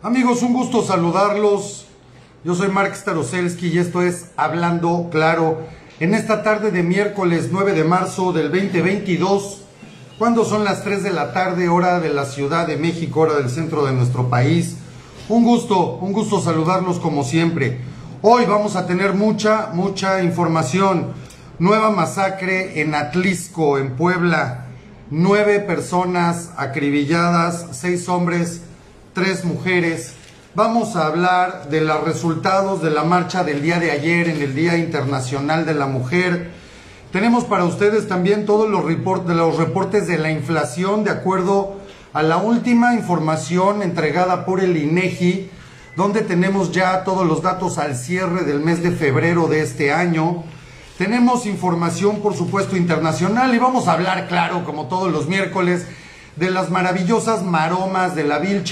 Amigos, un gusto saludarlos. Yo soy Mark Staroselski y esto es Hablando Claro. En esta tarde de miércoles 9 de marzo del 2022, cuando son las 3 de la tarde, hora de la Ciudad de México, hora del centro de nuestro país. Un gusto saludarlos como siempre. Hoy vamos a tener mucha información. Nueva masacre en Atlisco, en Puebla. 9 personas acribilladas, 6 hombres, 3 mujeres. Vamos a hablar de los resultados de la marcha del día de ayer en el Día Internacional de la Mujer. Tenemos para ustedes también todos los reportes de la inflación de acuerdo a la última información entregada por el INEGI, donde tenemos ya todos los datos al cierre del mes de febrero de este año. Tenemos información, por supuesto, internacional y vamos a hablar, claro, como todos los miércoles, de las maravillosas maromas de la vil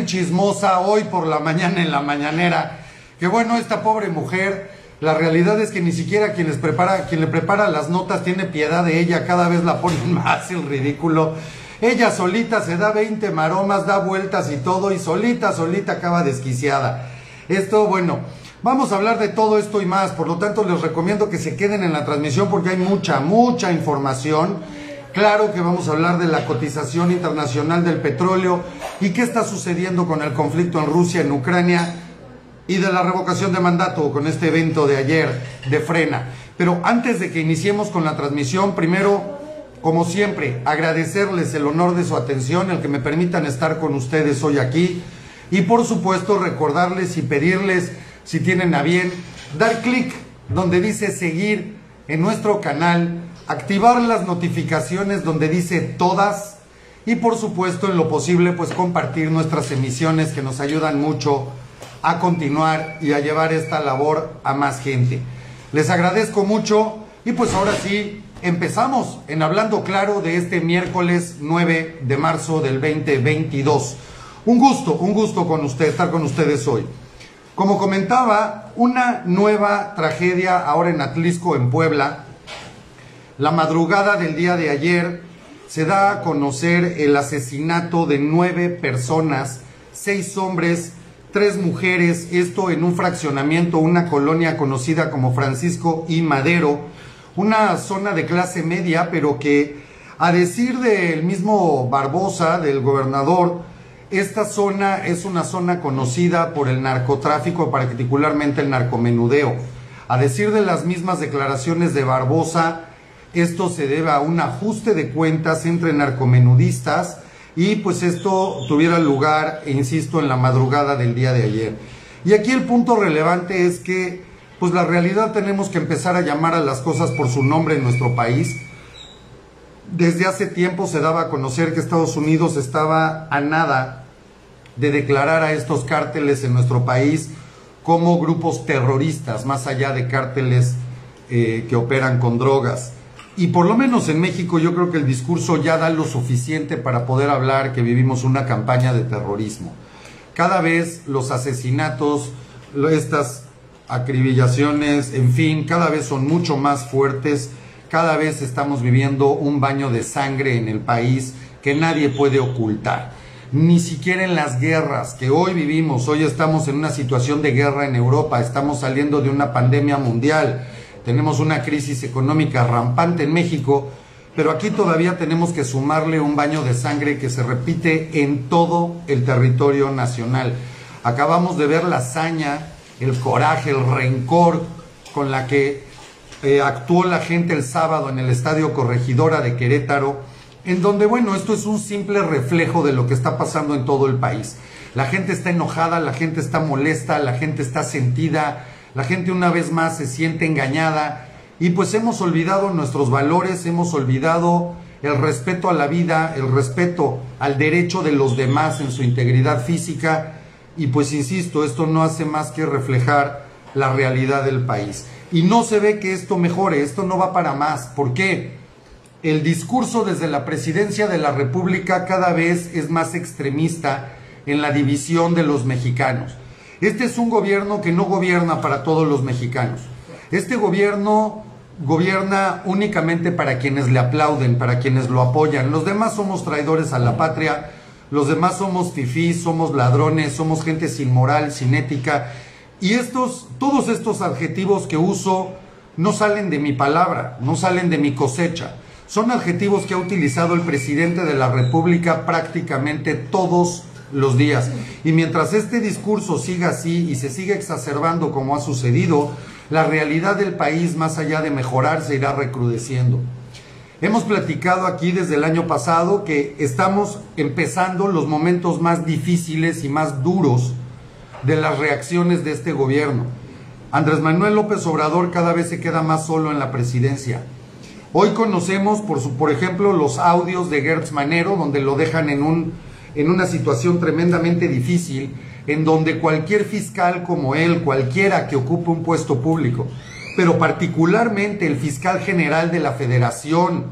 chismosa hoy por la mañana en la mañanera. Que bueno, esta pobre mujer, la realidad es que ni siquiera quien le prepara las notas tiene piedad de ella, cada vez la ponen más el ridículo. Ella solita se da 20 maromas, da vueltas y todo, y solita acaba desquiciada. Esto, bueno, vamos a hablar de todo esto y más, por lo tanto les recomiendo que se queden en la transmisión porque hay mucha información. Claro que vamos a hablar de la cotización internacional del petróleo y qué está sucediendo con el conflicto en Rusia, en Ucrania, y de la revocación de mandato con este evento de ayer de Frena. Pero antes de que iniciemos con la transmisión, primero, como siempre, agradecerles el honor de su atención, el que me permitan estar con ustedes hoy aquí, y por supuesto recordarles y pedirles, si tienen a bien, dar clic donde dice seguir en nuestro canal, activar las notificaciones donde dice todas, y por supuesto en lo posible pues compartir nuestras emisiones que nos ayudan mucho a continuar y a llevar esta labor a más gente. Les agradezco mucho y pues ahora sí empezamos en Hablando Claro de este miércoles 9 de marzo del 2022. Un gusto con estar con ustedes hoy. Como comentaba, una nueva tragedia ahora en Atlisco, en Puebla. La madrugada del día de ayer se da a conocer el asesinato de 9 personas, 6 hombres, 3 mujeres, esto en un fraccionamiento, una colonia conocida como Francisco y Madero, una zona de clase media, pero que a decir del mismo Barbosa, del gobernador, esta zona es una zona conocida por el narcotráfico, particularmente el narcomenudeo. A decir de las mismas declaraciones de Barbosa, esto se debe a un ajuste de cuentas entre narcomenudistas y pues esto tuviera lugar, insisto, en la madrugada del día de ayer. Y aquí el punto relevante es que pues la realidad tenemos que empezar a llamar a las cosas por su nombre en nuestro país. Desde hace tiempo se daba a conocer que Estados Unidos estaba a nada de declarar a estos cárteles en nuestro país como grupos terroristas, más allá de cárteles que operan con drogas. Y por lo menos en México yo creo que el discurso ya da lo suficiente para poder hablar que vivimos una campaña de terrorismo. Cada vez los asesinatos, estas acribillaciones, en fin, cada vez son mucho más fuertes, cada vez estamos viviendo un baño de sangre en el país que nadie puede ocultar. Ni siquiera en las guerras que hoy vivimos, hoy estamos en una situación de guerra en Europa, estamos saliendo de una pandemia mundial. Tenemos una crisis económica rampante en México, pero aquí todavía tenemos que sumarle un baño de sangre que se repite en todo el territorio nacional. Acabamos de ver la hazaña, el coraje, el rencor con la que actuó la gente el sábado en el Estadio Corregidora de Querétaro, en donde, bueno, esto es un simple reflejo de lo que está pasando en todo el país. La gente está enojada, la gente está molesta, la gente está sentida. La gente una vez más se siente engañada y pues hemos olvidado nuestros valores, hemos olvidado el respeto a la vida, el respeto al derecho de los demás en su integridad física y pues insisto, esto no hace más que reflejar la realidad del país. Y no se ve que esto mejore, esto no va para más. ¿Por qué? El discurso desde la presidencia de la República cada vez es más extremista en la división de los mexicanos. Este es un gobierno que no gobierna para todos los mexicanos. Este gobierno gobierna únicamente para quienes le aplauden, para quienes lo apoyan. Los demás somos traidores a la patria los demás somos fifís, somos ladrones, somos gente sin moral, sin ética. Y todos estos adjetivos que uso no salen de mi palabra, no salen de mi cosecha. Son adjetivos que ha utilizado el presidente de la República prácticamente todos los días. Y mientras este discurso siga así y se siga exacerbando como ha sucedido, la realidad del país, más allá de mejorar, se irá recrudeciendo. Hemos platicado aquí desde el año pasado que estamos empezando los momentos más difíciles y más duros de las reacciones de este gobierno. Andrés Manuel López Obrador cada vez se queda más solo en la presidencia. Hoy conocemos, por ejemplo, los audios de Gertz Manero, donde lo dejan en una situación tremendamente difícil, en donde cualquier fiscal como él, cualquiera que ocupe un puesto público, pero particularmente el fiscal general de la Federación,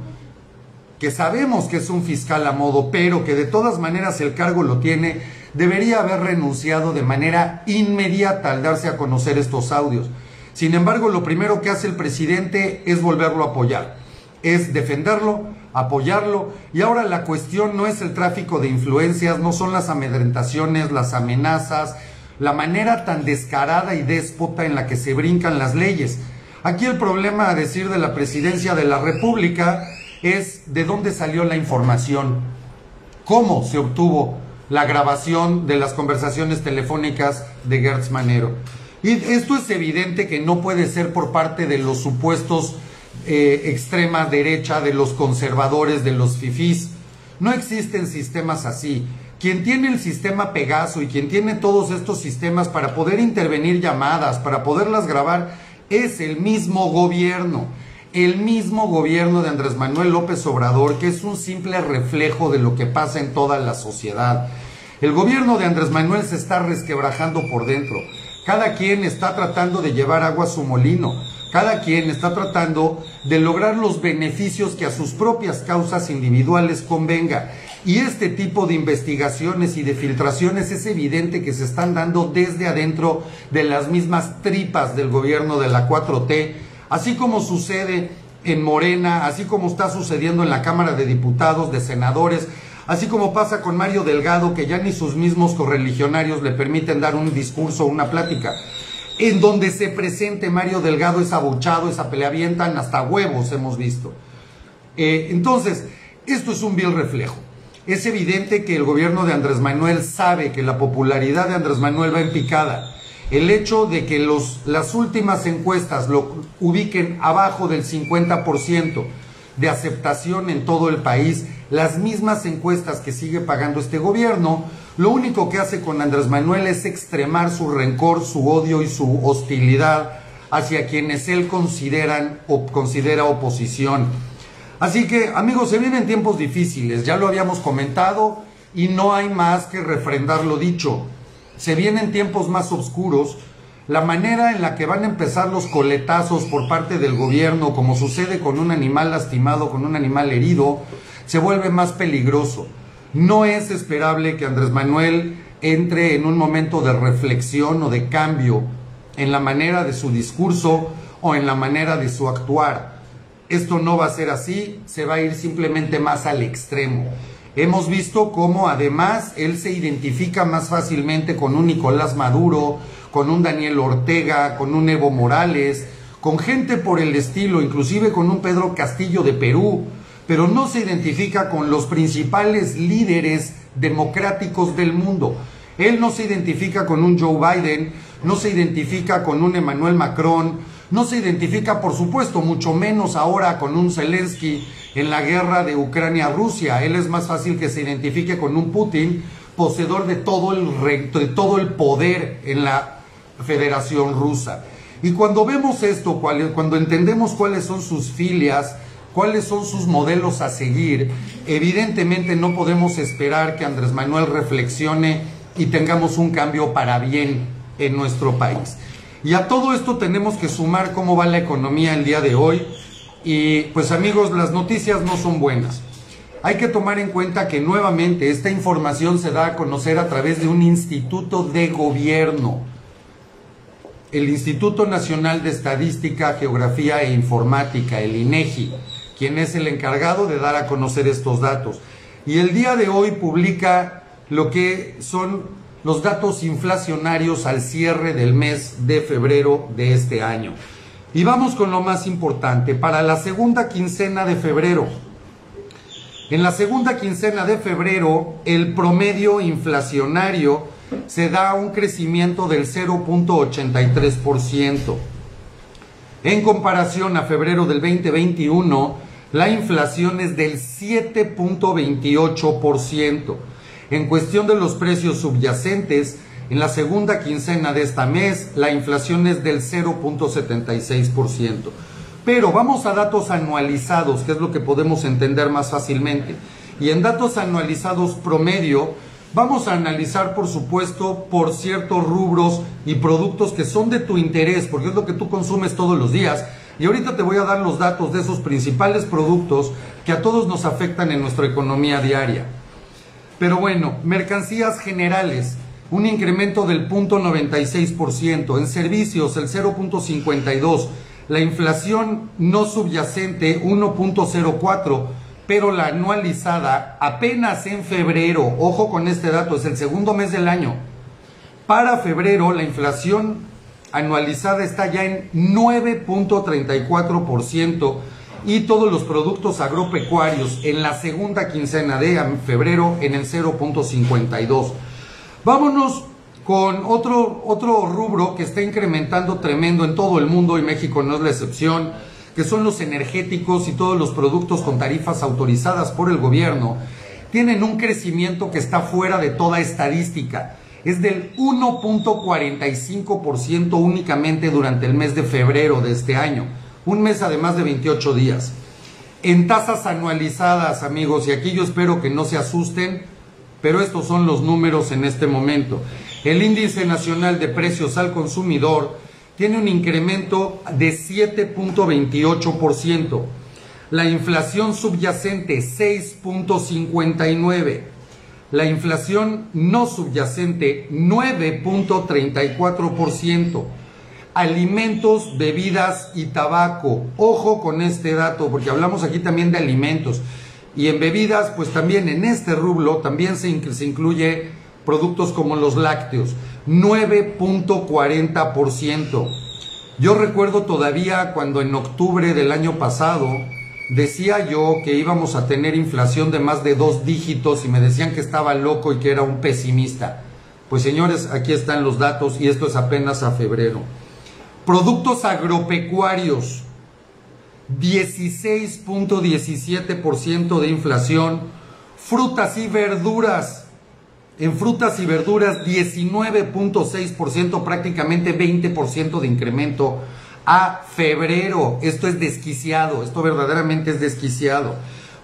que sabemos que es un fiscal a modo, pero que de todas maneras el cargo lo tiene, debería haber renunciado de manera inmediata al darse a conocer estos audios. Sin embargo, lo primero que hace el presidente es volverlo a apoyar, es defenderlo, apoyarlo, y ahora la cuestión no es el tráfico de influencias, no son las amedrentaciones, las amenazas, la manera tan descarada y déspota en la que se brincan las leyes. Aquí el problema, a decir de la presidencia de la República, es de dónde salió la información, cómo se obtuvo la grabación de las conversaciones telefónicas de Gertz Manero. Y esto es evidente que no puede ser por parte de los supuestos extrema derecha, de los conservadores, de los fifís. No existen sistemas así. Quien tiene el sistema Pegaso y quien tiene todos estos sistemas para poder intervenir llamadas, para poderlas grabar, es el mismo gobierno de Andrés Manuel López Obrador, que es un simple reflejo de lo que pasa en toda la sociedad. El gobierno de Andrés Manuel se está resquebrajando por dentro. Cada quien está tratando de llevar agua a su molino. Cada quien está tratando de lograr los beneficios que a sus propias causas individuales convenga. Y este tipo de investigaciones y de filtraciones es evidente que se están dando desde adentro de las mismas tripas del gobierno de la 4T, así como sucede en Morena, así como está sucediendo en la Cámara de Diputados, de senadores, así como pasa con Mario Delgado, que ya ni sus mismos correligionarios le permiten dar un discurso o una plática. En donde se presente Mario Delgado es abuchado, le avientan hasta huevos, hemos visto. Entonces, esto es un vil reflejo. Es evidente que el gobierno de Andrés Manuel sabe que la popularidad de Andrés Manuel va en picada. El hecho de que las últimas encuestas lo ubiquen abajo del 50% de aceptación en todo el país, las mismas encuestas que sigue pagando este gobierno, lo único que hace con Andrés Manuel es extremar su rencor, su odio y su hostilidad hacia quienes él considera oposición. Así que, amigos, se vienen tiempos difíciles, ya lo habíamos comentado y no hay más que refrendar lo dicho. Se vienen tiempos más oscuros. La manera en la que van a empezar los coletazos por parte del gobierno, como sucede con un animal lastimado, con un animal herido, se vuelve más peligroso. No es esperable que Andrés Manuel entre en un momento de reflexión o de cambio en la manera de su discurso o en la manera de su actuar. Esto no va a ser así, se va a ir simplemente más al extremo. Hemos visto cómo además él se identifica más fácilmente con un Nicolás Maduro, con un Daniel Ortega, con un Evo Morales, con gente por el estilo, inclusive con un Pedro Castillo de Perú, pero no se identifica con los principales líderes democráticos del mundo. Él no se identifica con un Joe Biden, no se identifica con un Emmanuel Macron, no se identifica, por supuesto, mucho menos ahora con un Zelensky en la guerra de Ucrania-Rusia. Él es más fácil que se identifique con un Putin, poseedor de todo el poder en la Federación Rusa. Y cuando vemos esto, cuando entendemos cuáles son sus filias, cuáles son sus modelos a seguir, evidentemente no podemos esperar que Andrés Manuel reflexione y tengamos un cambio para bien en nuestro país. Y a todo esto tenemos que sumar cómo va la economía el día de hoy. Y pues amigos, las noticias no son buenas. Hay que tomar en cuenta que nuevamente esta información se da a conocer a través de un instituto de gobierno. El Instituto Nacional de Estadística, Geografía e Informática, el INEGI, quien es el encargado de dar a conocer estos datos. Y el día de hoy publica lo que son los datos inflacionarios al cierre del mes de febrero de este año. Y vamos con lo más importante, para la segunda quincena de febrero. En la segunda quincena de febrero, el promedio inflacionario se da un crecimiento del 0.83%. En comparación a febrero del 2021, la inflación es del 7.28%. En cuestión de los precios subyacentes, en la segunda quincena de este mes, la inflación es del 0.76%. Pero vamos a datos anualizados, que es lo que podemos entender más fácilmente. Y en datos anualizados promedio, vamos a analizar, por supuesto, por ciertos rubros y productos que son de tu interés, porque es lo que tú consumes todos los días. Y ahorita te voy a dar los datos de esos principales productos que a todos nos afectan en nuestra economía diaria. Pero bueno, mercancías generales, un incremento del 0.96%, en servicios el 0.52%, la inflación no subyacente 1.04%, pero la anualizada apenas en febrero, ojo con este dato, es el segundo mes del año. Para febrero la inflación anualizada está ya en 9.34% y todos los productos agropecuarios en la segunda quincena de febrero en el 0.52%. Vámonos con otro rubro que está incrementando tremendo en todo el mundo y México no es la excepción, que son los energéticos y todos los productos con tarifas autorizadas por el gobierno. Tienen un crecimiento que está fuera de toda estadística. Es del 1.45% únicamente durante el mes de febrero de este año. Un mes además de 28 días. En tasas anualizadas, amigos, y aquí yo espero que no se asusten, pero estos son los números en este momento. El índice nacional de precios al consumidor tiene un incremento de 7.28%. La inflación subyacente 6.59%. La inflación no subyacente 9.34%. Alimentos, bebidas y tabaco. Ojo con este dato porque hablamos aquí también de alimentos. Y en bebidas, pues también en este rubro también se incluye productos como los lácteos. 9.40%. Yo recuerdo todavía cuando en octubre del año pasado decía yo que íbamos a tener inflación de más de 2 dígitos y me decían que estaba loco y que era un pesimista. Pues señores, aquí están los datos y esto es apenas a febrero. Productos agropecuarios, 16.17% de inflación. Frutas y verduras, en frutas y verduras 19.6%, prácticamente 20% de incremento a febrero. Esto es desquiciado, esto verdaderamente es desquiciado.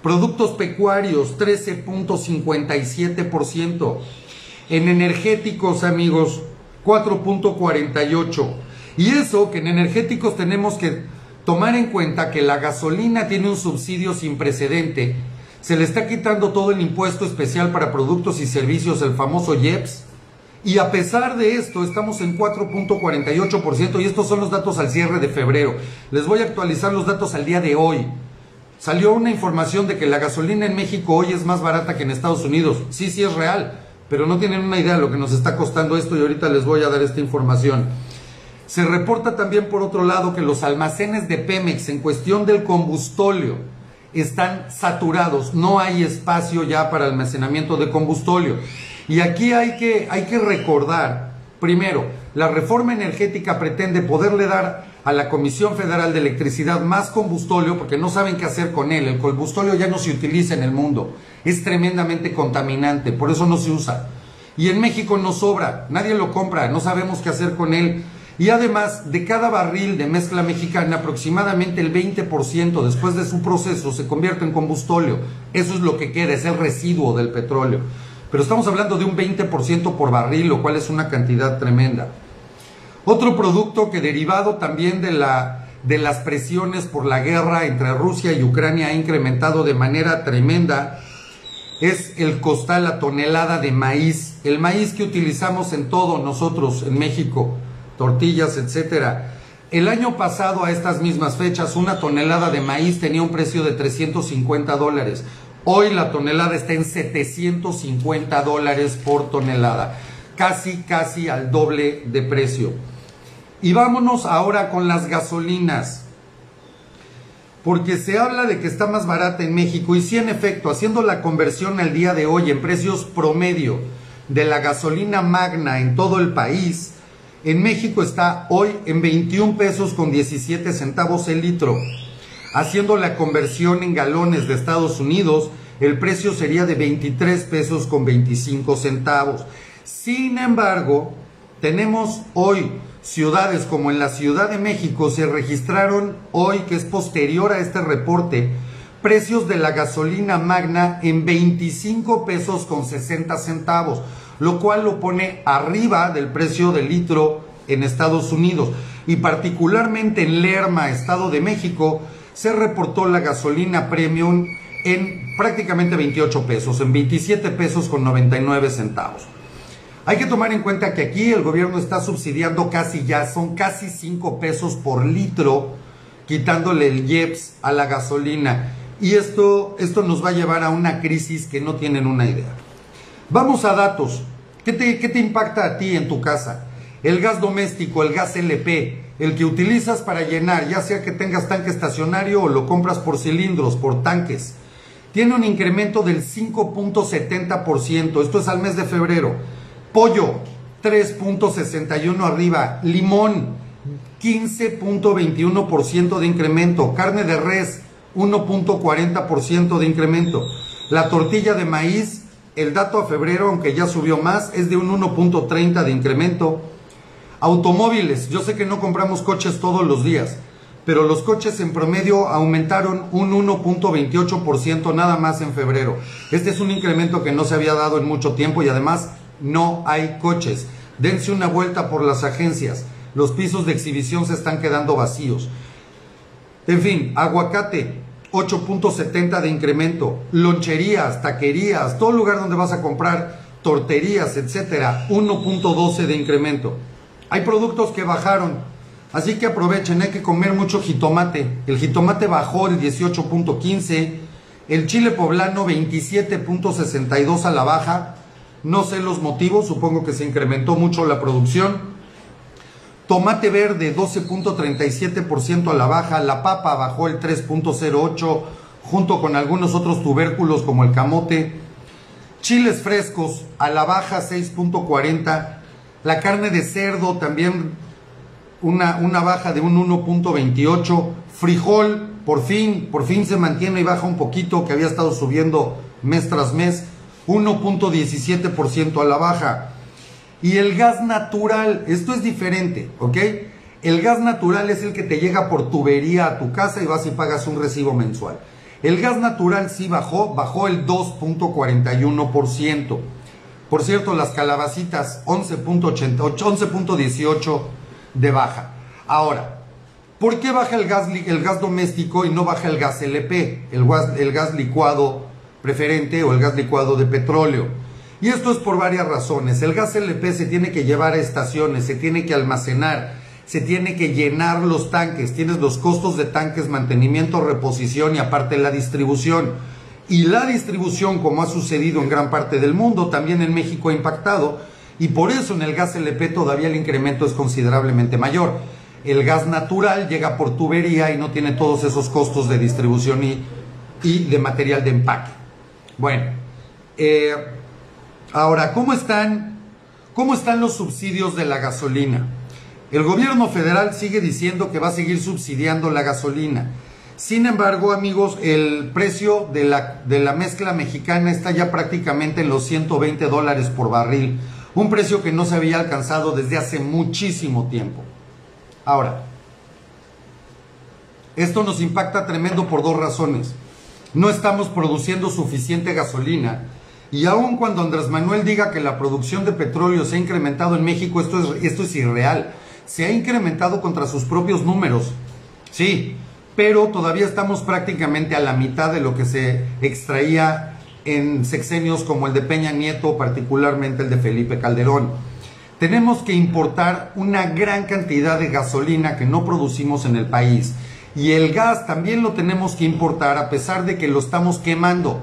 Productos pecuarios 13.57%. En energéticos, amigos, 4.48%. Y eso que en energéticos tenemos que tomar en cuenta que la gasolina tiene un subsidio sin precedente. Se le está quitando todo el impuesto especial para productos y servicios, el famoso IEPS. Y a pesar de esto, estamos en 4.48% y estos son los datos al cierre de febrero. Les voy a actualizar los datos al día de hoy. Salió una información de que la gasolina en México hoy es más barata que en Estados Unidos. Sí, sí es real, pero no tienen una idea de lo que nos está costando esto y ahorita les voy a dar esta información. Se reporta también por otro lado que los almacenes de Pemex en cuestión del combustóleo están saturados. No hay espacio ya para almacenamiento de combustóleo. Y aquí hay que recordar, primero, la reforma energética pretende poderle dar a la Comisión Federal de Electricidad más combustóleo porque no saben qué hacer con él. El combustóleo ya no se utiliza en el mundo. Es tremendamente contaminante, por eso no se usa. Y en México no sobra, nadie lo compra, no sabemos qué hacer con él. Y además, de cada barril de mezcla mexicana, aproximadamente el 20% después de su proceso se convierte en combustóleo. Eso es lo que queda, es el residuo del petróleo. Pero estamos hablando de un 20% por barril, lo cual es una cantidad tremenda. Otro producto que derivado también de las presiones por la guerra entre Rusia y Ucrania ha incrementado de manera tremenda es el costal, la tonelada de maíz. El maíz que utilizamos en todo nosotros en México, tortillas, etcétera. El año pasado a estas mismas fechas una tonelada de maíz tenía un precio de $350. Hoy la tonelada está en $750 por tonelada, casi al doble de precio. Y vámonos ahora con las gasolinas, porque se habla de que está más barata en México, y sí, en efecto, haciendo la conversión al día de hoy en precios promedio de la gasolina magna en todo el país, en México está hoy en 21 pesos con 17 centavos el litro. Haciendo la conversión en galones de Estados Unidos, el precio sería de 23 pesos con 25 centavos. Sin embargo, tenemos hoy ciudades como en la Ciudad de México, se registraron hoy, que es posterior a este reporte, precios de la gasolina magna en 25 pesos con 60 centavos, lo cual lo pone arriba del precio del litro en Estados Unidos. Y particularmente en Lerma, Estado de México, se reportó la gasolina premium en prácticamente 28 pesos, en 27 pesos con 99 centavos. Hay que tomar en cuenta que aquí el gobierno está subsidiando son casi 5 pesos por litro, quitándole el IEPS a la gasolina. Y esto nos va a llevar a una crisis que no tienen una idea. Vamos a datos. ¿Qué te impacta a ti en tu casa? El gas doméstico, el gas LP, el que utilizas para llenar, ya sea que tengas tanque estacionario o lo compras por cilindros, por tanques, tiene un incremento del 5.70%. Esto es al mes de febrero. Pollo, 3.61 arriba. Limón, 15.21% de incremento. Carne de res, 1.40% de incremento. La tortilla de maíz, el dato a febrero, aunque ya subió más, es de un 1.30 de incremento. Automóviles, yo sé que no compramos coches todos los días, pero los coches en promedio aumentaron un 1.28% nada más en febrero. Este es un incremento que no se había dado en mucho tiempo, y además no hay coches. Dense una vuelta por las agencias. Los pisos de exhibición se están quedando vacíos. En fin, aguacate, 8.70 de incremento. Loncherías, taquerías, todo lugar donde vas a comprar, torterías, etcétera, 1.12 de incremento. Hay productos que bajaron, así que aprovechen, hay que comer mucho jitomate. El jitomate bajó el 18.15, el chile poblano 27.62 a la baja. No sé los motivos, supongo que se incrementó mucho la producción. Tomate verde 12.37% a la baja. La papa bajó el 3.08 junto con algunos otros tubérculos como el camote. Chiles frescos a la baja 6.40. La carne de cerdo también una baja de un 1.28. Frijol por fin se mantiene y baja un poquito, que había estado subiendo mes tras mes. 1.17% a la baja. Y el gas natural, esto es diferente, ¿ok? El gas natural es el que te llega por tubería a tu casa y vas y pagas un recibo mensual. El gas natural sí bajó el 2.41%. Por cierto, las calabacitas 11.18 de baja. Ahora, ¿por qué baja el gas doméstico y no baja el gas LP, el gas licuado preferente o el gas licuado de petróleo? Y esto es por varias razones. El gas LP se tiene que llevar a estaciones, se tiene que almacenar, se tiene que llenar los tanques, tienes los costos de tanques, mantenimiento, reposición y aparte la distribución. Y la distribución, como ha sucedido en gran parte del mundo, también en México ha impactado, y por eso en el gas LP todavía el incremento es considerablemente mayor. El gas natural llega por tubería y no tiene todos esos costos de distribución y de material de empaque. Bueno, ahora, ¿cómo están los subsidios de la gasolina? El gobierno federal sigue diciendo que va a seguir subsidiando la gasolina. Sin embargo, amigos, el precio de la mezcla mexicana está ya prácticamente en los $120 por barril. Un precio que no se había alcanzado desde hace muchísimo tiempo. Ahora, esto nos impacta tremendo por dos razones. No estamos produciendo suficiente gasolina. Y aun cuando Andrés Manuel diga que la producción de petróleo se ha incrementado en México, esto es irreal. Se ha incrementado contra sus propios números. Sí, pero todavía estamos prácticamente a la mitad de lo que se extraía en sexenios como el de Peña Nieto, particularmente el de Felipe Calderón. Tenemos que importar una gran cantidad de gasolina que no producimos en el país. Y el gas también lo tenemos que importar a pesar de que lo estamos quemando.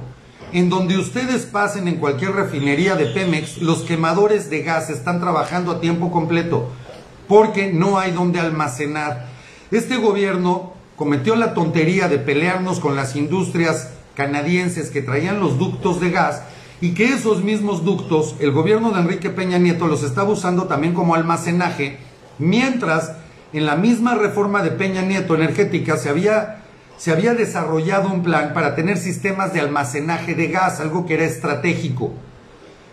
En donde ustedes pasen en cualquier refinería de Pemex, los quemadores de gas están trabajando a tiempo completo porque no hay donde almacenar. Este gobierno cometió la tontería de pelearnos con las industrias canadienses que traían los ductos de gas y que esos mismos ductos el gobierno de Enrique Peña Nieto los estaba usando también como almacenaje, mientras en la misma reforma de Peña Nieto energética se había desarrollado un plan para tener sistemas de almacenaje de gas, algo que era estratégico.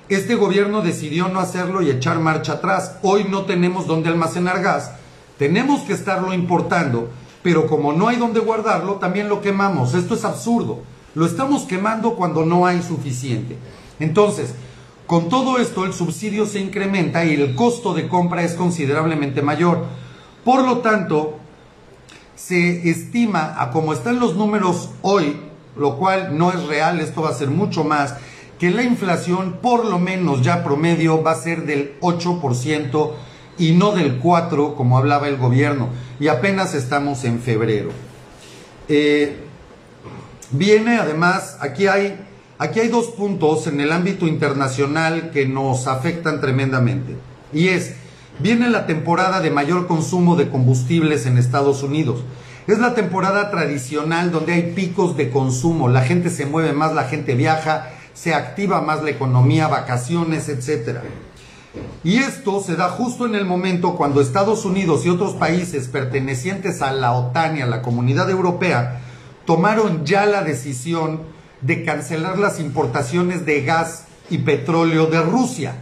Este gobierno decidió no hacerlo y echar marcha atrás. Hoy no tenemos dónde almacenar gas, tenemos que estarlo importando, pero como no hay dónde guardarlo, también lo quemamos. Esto es absurdo. Lo estamos quemando cuando no hay suficiente. Entonces, con todo esto, el subsidio se incrementa y el costo de compra es considerablemente mayor. Por lo tanto, se estima, a como están los números hoy, lo cual no es real, esto va a ser mucho más, que la inflación por lo menos ya promedio va a ser del 8% y no del 4% como hablaba el gobierno, y apenas estamos en febrero. Viene además, aquí hay dos puntos en el ámbito internacional que nos afectan tremendamente, y viene la temporada de mayor consumo de combustibles en Estados Unidos. Es la temporada tradicional donde hay picos de consumo, la gente se mueve más, la gente viaja, se activa más la economía, vacaciones, etc. Y esto se da justo en el momento cuando Estados Unidos y otros países pertenecientes a la OTAN y a la Comunidad Europea tomaron ya la decisión de cancelar las importaciones de gas y petróleo de Rusia.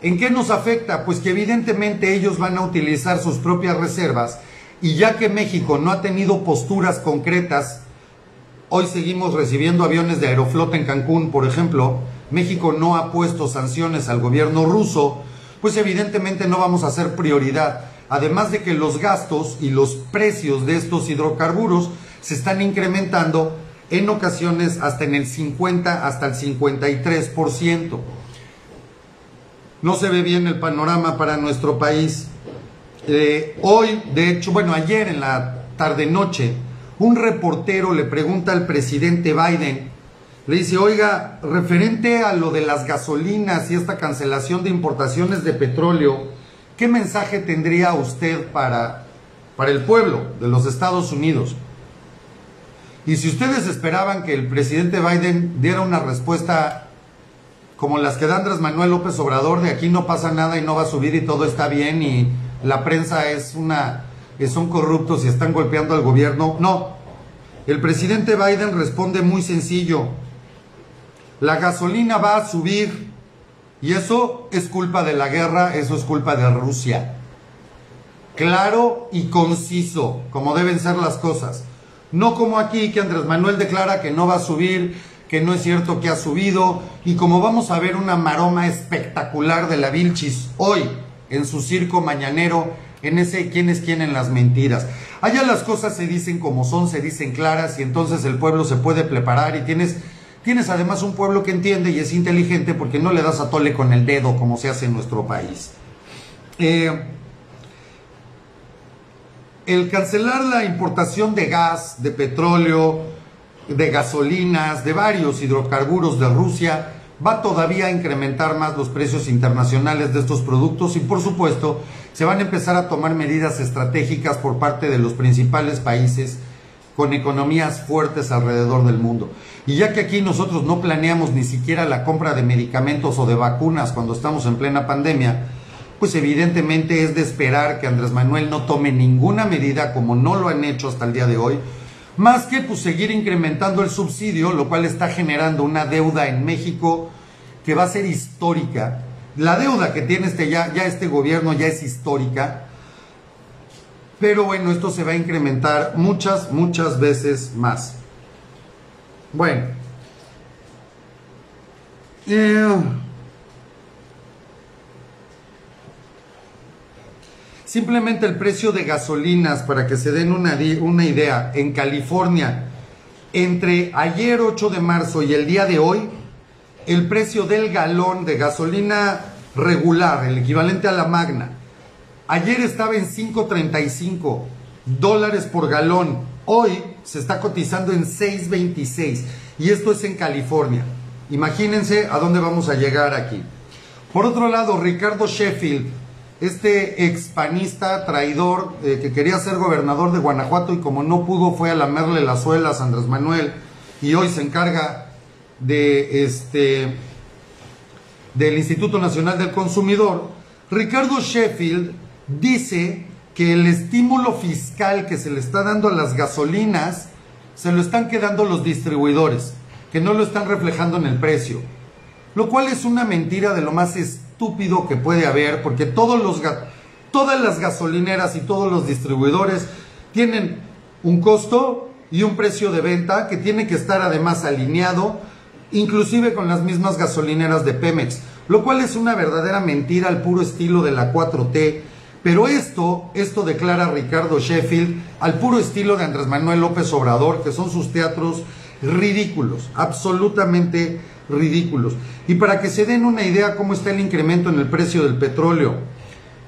¿En qué nos afecta? Pues que evidentemente ellos van a utilizar sus propias reservas, y ya que México no ha tenido posturas concretas, hoy seguimos recibiendo aviones de Aeroflot en Cancún, por ejemplo, México no ha puesto sanciones al gobierno ruso, pues evidentemente no vamos a ser prioridad, además de que los gastos y los precios de estos hidrocarburos se están incrementando en ocasiones hasta en el 50, hasta el 53%. No se ve bien el panorama para nuestro país. Hoy, de hecho, ayer en la tarde-noche, un reportero le pregunta al presidente Biden, le dice, oiga, referente a lo de las gasolinas y esta cancelación de importaciones de petróleo, ¿qué mensaje tendría usted para el pueblo de los Estados Unidos? Y si ustedes esperaban que el presidente Biden diera una respuesta como las que da Andrés Manuel López Obrador, de aquí no pasa nada y no va a subir y todo está bien y la prensa son corruptos y están golpeando al gobierno, no. El presidente Biden responde muy sencillo: la gasolina va a subir y eso es culpa de la guerra, eso es culpa de Rusia. Claro y conciso, como deben ser las cosas. No como aquí, que Andrés Manuel declara que no va a subir, que no es cierto que ha subido, y como vamos a ver una maroma espectacular de la Vilchis hoy en su circo mañanero, en ese quién es quién en las mentiras. Allá las cosas se dicen como son, se dicen claras, y entonces el pueblo se puede preparar, y tienes además un pueblo que entiende y es inteligente, porque no le das a tole con el dedo como se hace en nuestro país. El cancelar la importación de gas, de petróleo, de gasolinas, de varios hidrocarburos de Rusia, va todavía a incrementar más los precios internacionales de estos productos, y por supuesto se van a empezar a tomar medidas estratégicas por parte de los principales países con economías fuertes alrededor del mundo. Y ya que aquí nosotros no planeamos ni siquiera la compra de medicamentos o de vacunas cuando estamos en plena pandemia, pues evidentemente es de esperar que Andrés Manuel no tome ninguna medida, como no lo han hecho hasta el día de hoy, más que pues seguir incrementando el subsidio, lo cual está generando una deuda en México que va a ser histórica. La deuda que tiene este gobierno ya es histórica, pero bueno, esto se va a incrementar muchas veces más. Bueno, simplemente el precio de gasolinas, para que se den una idea, en California, entre ayer 8 de marzo y el día de hoy, el precio del galón de gasolina regular, el equivalente a la magna, ayer estaba en $5.35 por galón, hoy se está cotizando en $6.26. y esto es en California. Imagínense a dónde vamos a llegar aquí. Por otro lado, Ricardo Sheffield, este expanista traidor que quería ser gobernador de Guanajuato y como no pudo fue a lamerle las suelas a Andrés Manuel y hoy se encarga de del Instituto Nacional del Consumidor. Ricardo Sheffield dice que el estímulo fiscal que se le está dando a las gasolinas se lo están quedando los distribuidores, que no lo están reflejando en el precio, lo cual es una mentira de lo más estúpido que puede haber, porque todas las gasolineras y todos los distribuidores tienen un costo y un precio de venta que tiene que estar además alineado, inclusive con las mismas gasolineras de Pemex, lo cual es una verdadera mentira al puro estilo de la 4T. Pero esto declara Ricardo Sheffield al puro estilo de Andrés Manuel López Obrador, que son sus teatros ridículos, absolutamente ridículos. Y para que se den una idea cómo está el incremento en el precio del petróleo,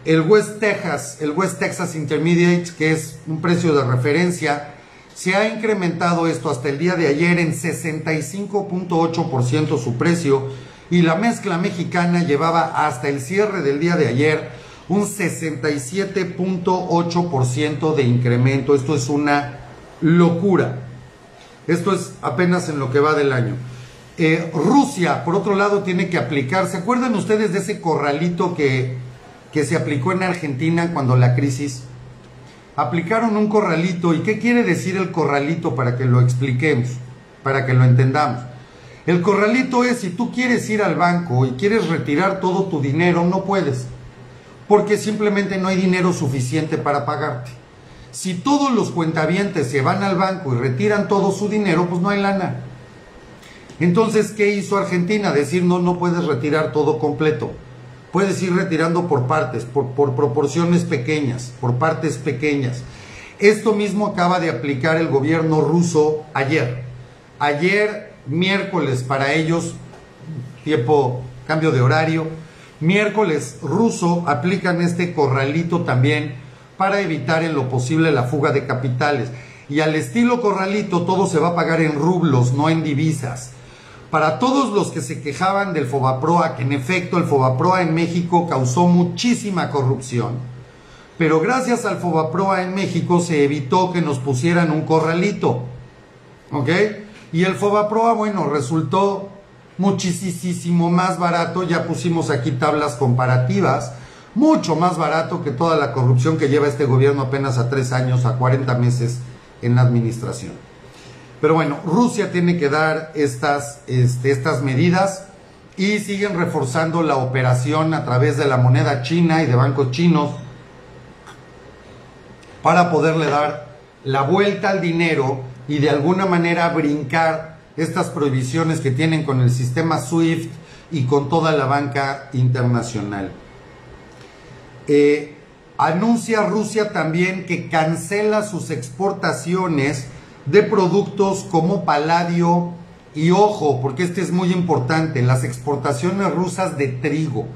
el West Texas Intermediate, que es un precio de referencia, se ha incrementado esto hasta el día de ayer en 65.8% su precio, y la mezcla mexicana llevaba hasta el cierre del día de ayer un 67.8% de incremento. Esto es una locura. Esto es apenas en lo que va del año. Rusia, por otro lado, tiene que aplicar. ¿Se acuerdan ustedes de ese corralito que se aplicó en Argentina cuando la crisis? Aplicaron un corralito. ¿Y qué quiere decir el corralito? Para que lo expliquemos, para que lo entendamos. El corralito es, si tú quieres ir al banco y quieres retirar todo tu dinero, no puedes, porque simplemente no hay dinero suficiente para pagarte. Si todos los cuentavientes se van al banco y retiran todo su dinero, pues no hay lana. Entonces, ¿qué hizo Argentina? Decir, no puedes retirar todo completo. Puedes ir retirando por partes, por proporciones pequeñas, por partes pequeñas. Esto mismo acaba de aplicar el gobierno ruso ayer. Ayer, miércoles para ellos, tiempo, cambio de horario, miércoles ruso, aplican este corralito también para evitar en lo posible la fuga de capitales. Y al estilo corralito todo se va a pagar en rublos, no en divisas. Para todos los que se quejaban del Fobaproa, que en efecto el Fobaproa en México causó muchísima corrupción, pero gracias al Fobaproa en México se evitó que nos pusieran un corralito, ¿ok? Y el Fobaproa, bueno, resultó muchísimo más barato. Ya pusimos aquí tablas comparativas, mucho más barato que toda la corrupción que lleva este gobierno apenas a 3 años, a 40 meses en la administración. Pero bueno, Rusia tiene que dar estas medidas y siguen reforzando la operación a través de la moneda china y de bancos chinos para poderle dar la vuelta al dinero y de alguna manera brincar estas prohibiciones que tienen con el sistema SWIFT y con toda la banca internacional. Anuncia Rusia también que cancela sus exportaciones de productos como paladio y ojo, porque este es muy importante, las exportaciones rusas de trigo.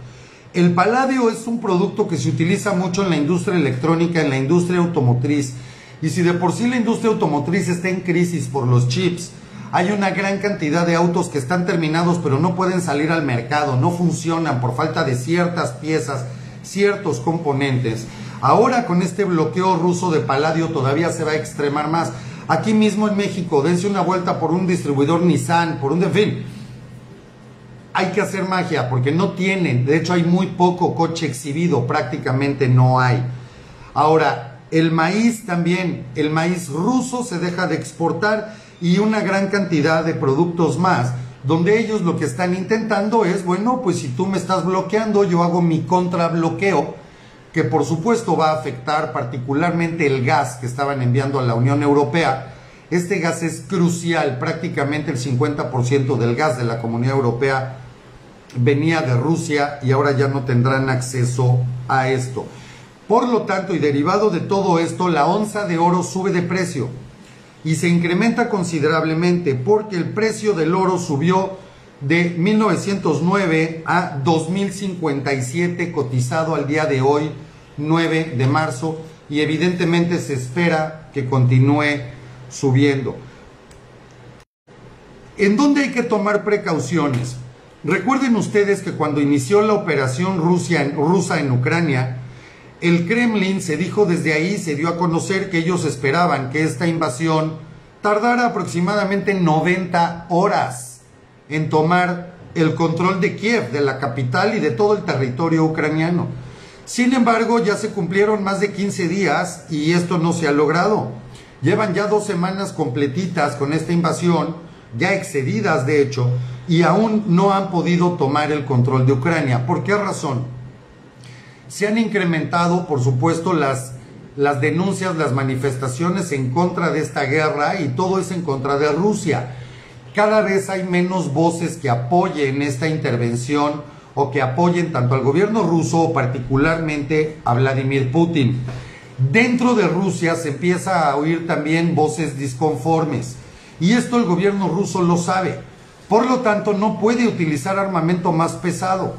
El paladio es un producto que se utiliza mucho en la industria electrónica, en la industria automotriz. Y si de por sí la industria automotriz está en crisis por los chips, hay una gran cantidad de autos que están terminados pero no pueden salir al mercado, no funcionan por falta de ciertas piezas, ciertos componentes. Ahora con este bloqueo ruso de paladio todavía se va a extremar más. Aquí mismo en México, dense una vuelta por un distribuidor Nissan, en fin. Hay que hacer magia porque no tienen, de hecho hay muy poco coche exhibido, prácticamente no hay. Ahora, el maíz también, el maíz ruso se deja de exportar y una gran cantidad de productos más, donde ellos lo que están intentando es, bueno, pues si tú me estás bloqueando, yo hago mi contrabloqueo, que por supuesto va a afectar particularmente el gas que estaban enviando a la Unión Europea. Este gas es crucial, prácticamente el 50% del gas de la Comunidad Europea venía de Rusia y ahora ya no tendrán acceso a esto. Por lo tanto, y derivado de todo esto, la onza de oro sube de precio y se incrementa considerablemente porque el precio del oro subió de 1909 a 2057 cotizado al día de hoy, 9 de marzo, y evidentemente se espera que continúe subiendo. ¿En dónde hay que tomar precauciones? Recuerden ustedes que cuando inició la operación rusa en Ucrania, el Kremlin se dijo desde ahí, se dio a conocer que ellos esperaban que esta invasión tardara aproximadamente 90 horas en tomar el control de Kiev, de la capital y de todo el territorio ucraniano. Sin embargo, ya se cumplieron más de 15 días y esto no se ha logrado. Llevan ya 2 semanas completitas con esta invasión, ya excedidas de hecho, y aún no han podido tomar el control de Ucrania. ¿Por qué razón? Se han incrementado, por supuesto, las denuncias, las manifestaciones en contra de esta guerra, y todo es en contra de Rusia. Cada vez hay menos voces que apoyen esta intervención o que apoyen tanto al gobierno ruso o particularmente a Vladimir Putin. Dentro de Rusia se empieza a oír también voces disconformes, y esto el gobierno ruso lo sabe. Por lo tanto, no puede utilizar armamento más pesado.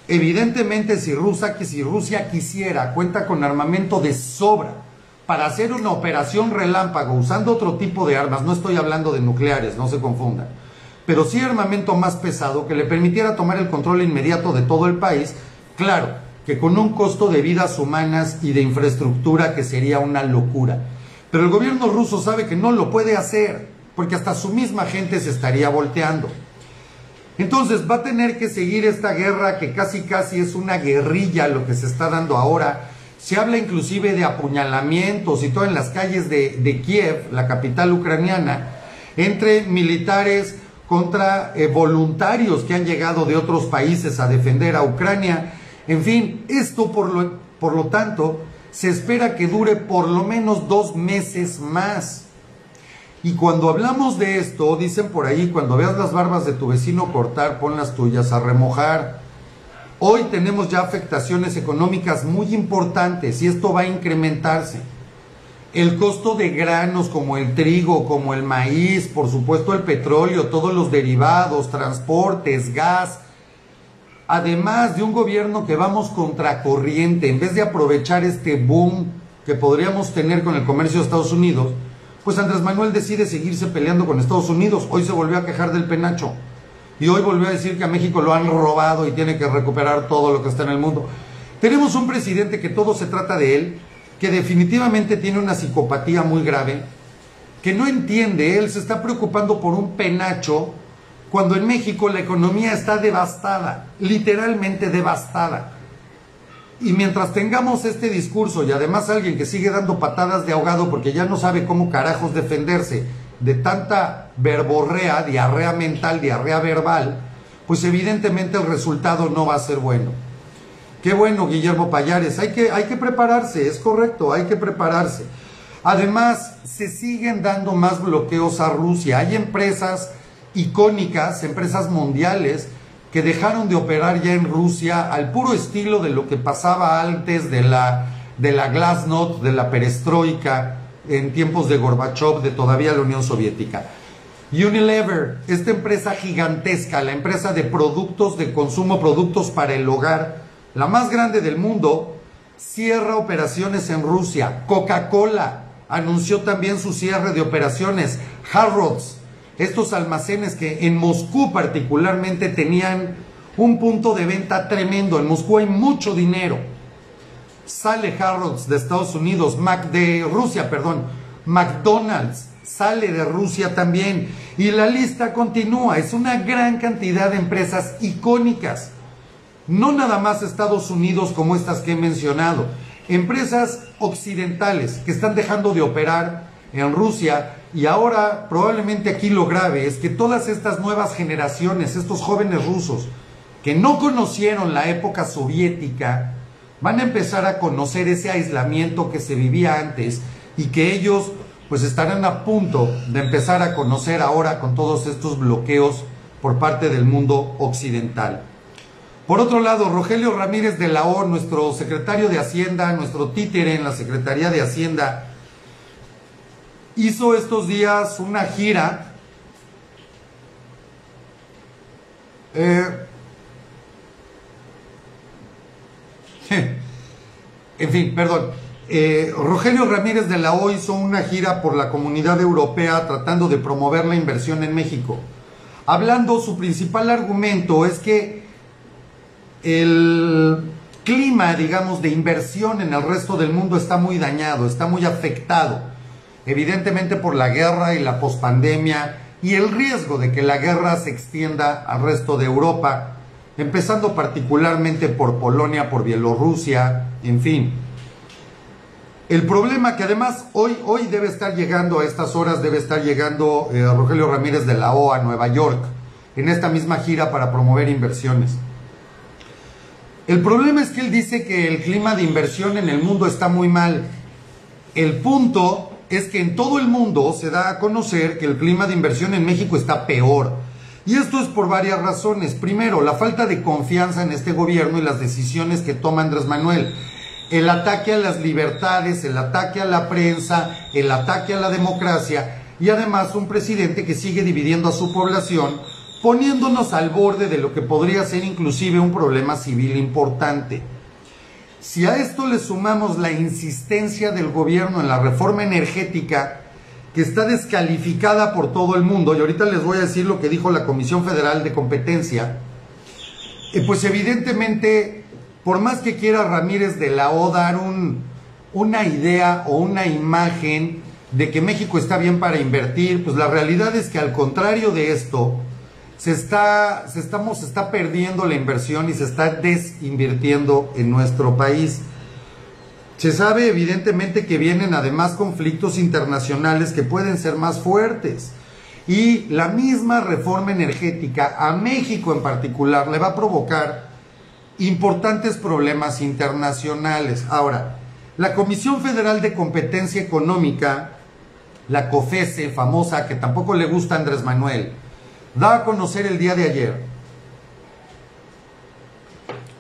Evidentemente, si Rusia quisiera, cuenta con armamento de sobra para hacer una operación relámpago usando otro tipo de armas. No estoy hablando de nucleares, no se confundan, pero sí armamento más pesado que le permitiera tomar el control inmediato de todo el país. Claro, que con un costo de vidas humanas y de infraestructura que sería una locura. Pero el gobierno ruso sabe que no lo puede hacer, porque hasta su misma gente se estaría volteando. Entonces va a tener que seguir esta guerra que casi es una guerrilla lo que se está dando ahora. Se habla inclusive de apuñalamientos y todo en las calles de Kiev, la capital ucraniana, entre militares contra voluntarios que han llegado de otros países a defender a Ucrania. En fin, esto por lo tanto se espera que dure por lo menos 2 meses más. Y cuando hablamos de esto, dicen por ahí, cuando veas las barbas de tu vecino cortar, pon las tuyas a remojar. Hoy tenemos ya afectaciones económicas muy importantes y esto va a incrementarse. El costo de granos como el trigo, como el maíz, por supuesto el petróleo, todos los derivados, transportes, gas. Además de un gobierno que vamos contracorriente, en vez de aprovechar este boom que podríamos tener con el comercio de Estados Unidos, pues Andrés Manuel decide seguirse peleando con Estados Unidos. Hoy se volvió a quejar del penacho. Y hoy volvió a decir que a México lo han robado y tiene que recuperar todo lo que está en el mundo. Tenemos un presidente que todo se trata de él, que definitivamente tiene una psicopatía muy grave, que no entiende, él se está preocupando por un penacho, cuando en México la economía está devastada, literalmente devastada. Y mientras tengamos este discurso y además alguien que sigue dando patadas de ahogado porque ya no sabe cómo carajos defenderse de tanta verborrea, diarrea mental, diarrea verbal, pues evidentemente el resultado no va a ser bueno. Qué bueno, Guillermo Payares, hay que prepararse, es correcto, hay que prepararse. Además, se siguen dando más bloqueos a Rusia. Hay empresas icónicas, empresas mundiales, que dejaron de operar ya en Rusia al puro estilo de lo que pasaba antes de la Glasnost, de la perestroika, en tiempos de Gorbachev, de todavía la Unión Soviética. Unilever, esta empresa gigantesca, la empresa de productos de consumo, productos para el hogar, la más grande del mundo, cierra operaciones en Rusia. Coca-Cola anunció también su cierre de operaciones. Harrods, estos almacenes que en Moscú particularmente tenían un punto de venta tremendo. En Moscú hay mucho dinero. Sale Harrods de Estados Unidos, McDonald's sale de Rusia también. Y la lista continúa. Es una gran cantidad de empresas icónicas. No nada más Estados Unidos como estas que he mencionado. Empresas occidentales que están dejando de operar en Rusia. Y ahora probablemente aquí lo grave es que todas estas nuevas generaciones, estos jóvenes rusos que no conocieron la época soviética, van a empezar a conocer ese aislamiento que se vivía antes y que ellos pues estarán a punto de empezar a conocer ahora con todos estos bloqueos por parte del mundo occidental. Por otro lado, Rogelio Ramírez de la O, nuestro secretario de Hacienda, nuestro títere en la Secretaría de Hacienda, hizo estos días una gira Rogelio Ramírez de la O hizo una gira por la Comunidad Europea tratando de promover la inversión en México. Hablando, su principal argumento es que el clima, digamos, de inversión en el resto del mundo está muy dañado, está muy afectado, evidentemente por la guerra y la pospandemia y el riesgo de que la guerra se extienda al resto de Europa, empezando particularmente por Polonia, por Bielorrusia, en fin. El problema que además hoy debe estar llegando, a estas horas debe estar llegando Rogelio Ramírez de la O a Nueva York, en esta misma gira para promover inversiones. El problema es que él dice que el clima de inversión en el mundo está muy mal. El punto es que en todo el mundo se da a conocer que el clima de inversión en México está peor. Y esto es por varias razones. Primero, la falta de confianza en este gobierno y las decisiones que toma Andrés Manuel. El ataque a las libertades, el ataque a la prensa, el ataque a la democracia y además un presidente que sigue dividiendo a su población, poniéndonos al borde de lo que podría ser inclusive un problema civil importante. Si a esto le sumamos la insistencia del gobierno en la reforma energética, que está descalificada por todo el mundo, y ahorita les voy a decir lo que dijo la Comisión Federal de Competencia, pues evidentemente, por más que quiera Ramírez de la O dar una idea o una imagen de que México está bien para invertir, pues la realidad es que al contrario de esto, se está perdiendo la inversión y se está desinvirtiendo en nuestro país. Se sabe evidentemente que vienen además conflictos internacionales que pueden ser más fuertes. Y la misma reforma energética a México en particular le va a provocar importantes problemas internacionales. Ahora, la Comisión Federal de Competencia Económica, la COFESE famosa, que tampoco le gusta a Andrés Manuel, da a conocer el día de ayer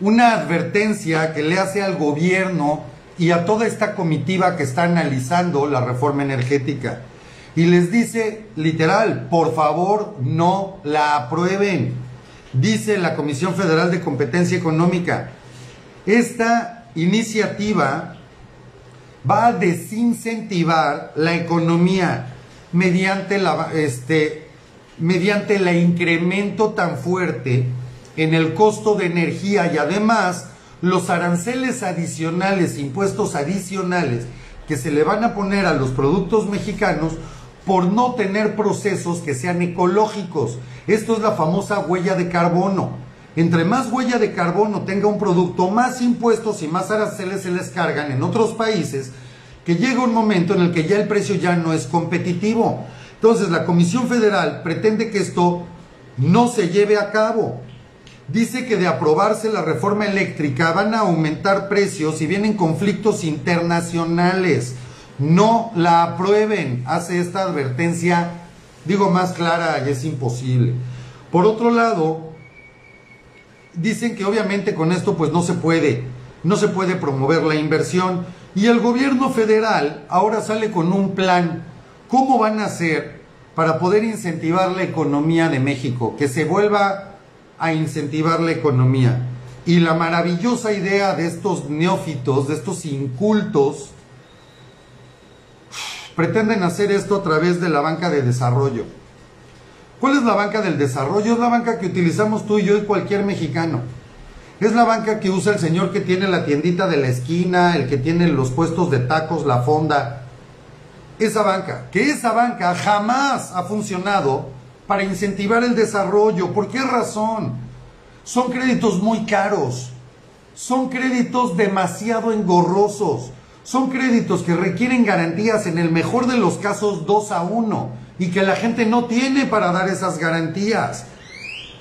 una advertencia que le hace al gobierno y a toda esta comitiva que está analizando la reforma energética. Y les dice literal, por favor no la aprueben. Dice la Comisión Federal de Competencia Económica, esta iniciativa va a desincentivar la economía mediante el incremento tan fuerte en el costo de energía y además los aranceles adicionales, impuestos adicionales que se le van a poner a los productos mexicanos por no tener procesos que sean ecológicos. Esto es la famosa huella de carbono. Entre más huella de carbono tenga un producto, más impuestos y más aranceles se les cargan en otros países, que llega un momento en el que ya el precio ya no es competitivo. Entonces la Comisión Federal pretende que esto no se lleve a cabo. Dice que de aprobarse la reforma eléctrica van a aumentar precios y vienen conflictos internacionales. No la aprueben. Hace esta advertencia, digo, más clara y es imposible. Por otro lado, dicen que obviamente con esto pues no se puede promover la inversión. Y el gobierno federal ahora sale con un plan. ¿Cómo van a hacer para poder incentivar la economía de México? Que se vuelva a incentivar la economía. Y la maravillosa idea de estos neófitos, de estos incultos, pretenden hacer esto a través de la banca de desarrollo. ¿Cuál es la banca del desarrollo? Es la banca que utilizamos tú y yo y cualquier mexicano. Es la banca que usa el señor que tiene la tiendita de la esquina, el que tiene los puestos de tacos, la fonda. Esa banca jamás ha funcionado para incentivar el desarrollo. ¿Por qué razón? Son créditos muy caros, son créditos demasiado engorrosos, son créditos que requieren garantías, en el mejor de los casos 2-1, y que la gente no tiene para dar esas garantías.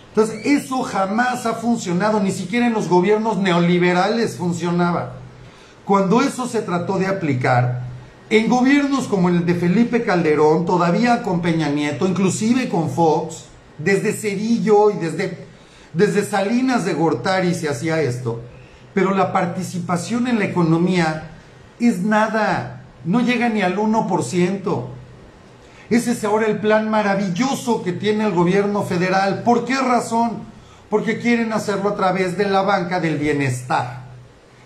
Entonces eso jamás ha funcionado, ni siquiera en los gobiernos neoliberales funcionaba. Cuando eso se trató de aplicar, en gobiernos como el de Felipe Calderón, todavía con Peña Nieto, inclusive con Fox, desde Cedillo y desde Salinas de Gortari se hacía esto. Pero la participación en la economía es nada, no llega ni al 1%. Ese es ahora el plan maravilloso que tiene el gobierno federal. ¿Por qué razón? Porque quieren hacerlo a través de la banca del bienestar.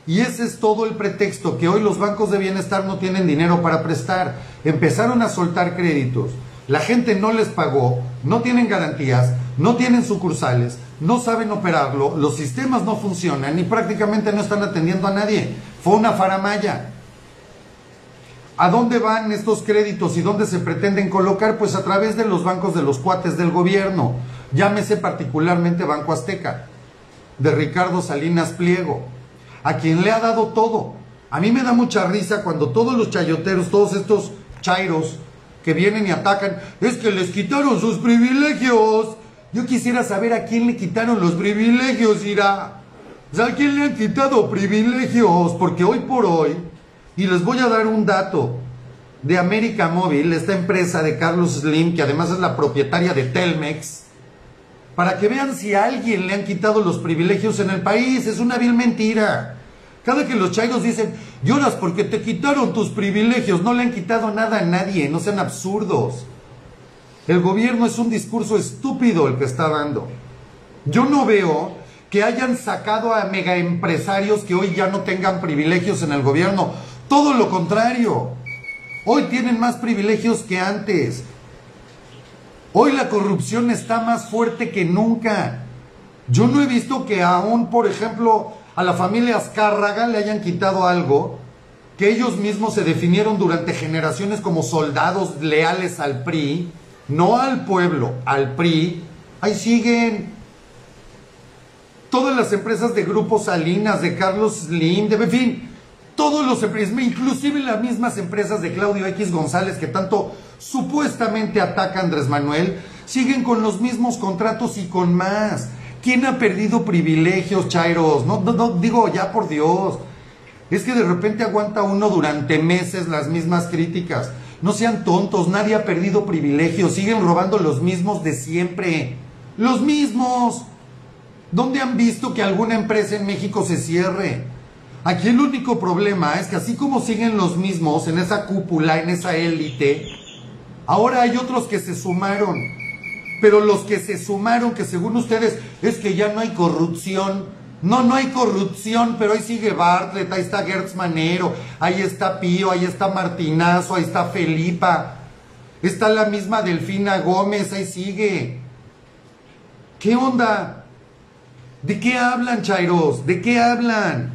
Y ese es todo el pretexto, que hoy los bancos de bienestar no tienen dinero para prestar. Empezaron a soltar créditos, la gente no les pagó, no tienen garantías, no tienen sucursales, no saben operarlo, los sistemas no funcionan y prácticamente no están atendiendo a nadie. Fue una faramalla. ¿A dónde van estos créditos y dónde se pretenden colocar? Pues a través de los bancos de los cuates del gobierno. Llámese particularmente Banco Azteca, de Ricardo Salinas Pliego, a quien le ha dado todo. A mí me da mucha risa cuando todos los chayoteros, todos estos chairos que vienen y atacan, es que les quitaron sus privilegios. Yo quisiera saber a quién le quitaron los privilegios, Ira. O sea, ¿a quién le han quitado privilegios? Porque hoy por hoy, y les voy a dar un dato de América Móvil, esta empresa de Carlos Slim, que además es la propietaria de Telmex, para que vean si a alguien le han quitado los privilegios en el país. Es una vil mentira. Cada que los chairos dicen, lloras porque te quitaron tus privilegios, no le han quitado nada a nadie, no sean absurdos. El gobierno es un discurso estúpido el que está dando. Yo no veo que hayan sacado a megaempresarios que hoy ya no tengan privilegios en el gobierno. Todo lo contrario. Hoy tienen más privilegios que antes. Hoy la corrupción está más fuerte que nunca. Yo no he visto que aún, por ejemplo, a la familia Azcárraga le hayan quitado algo que ellos mismos se definieron durante generaciones como soldados leales al PRI, no al pueblo, al PRI. Ahí siguen. Todas las empresas de Grupo Salinas, de Carlos Slim, en fin, todos los empresas, inclusive las mismas empresas de Claudio X González que tanto supuestamente ataca a Andrés Manuel, siguen con los mismos contratos y con más. ¿Quién ha perdido privilegios, chairos? No, digo, ya por Dios. Es que de repente aguanta uno durante meses las mismas críticas. No sean tontos, nadie ha perdido privilegios, siguen robando los mismos de siempre. Los mismos. ¿Dónde han visto que alguna empresa en México se cierre? Aquí el único problema es que así como siguen los mismos en esa cúpula, en esa élite, ahora hay otros que se sumaron. Pero los que se sumaron, que según ustedes es que ya no hay corrupción. No, no hay corrupción, pero ahí sigue Bartlett, ahí está Gertz Manero, ahí está Pío, ahí está Martinazo, ahí está Felipa, está la misma Delfina Gómez, ahí sigue. ¿Qué onda? ¿De qué hablan, chairos? ¿De qué hablan?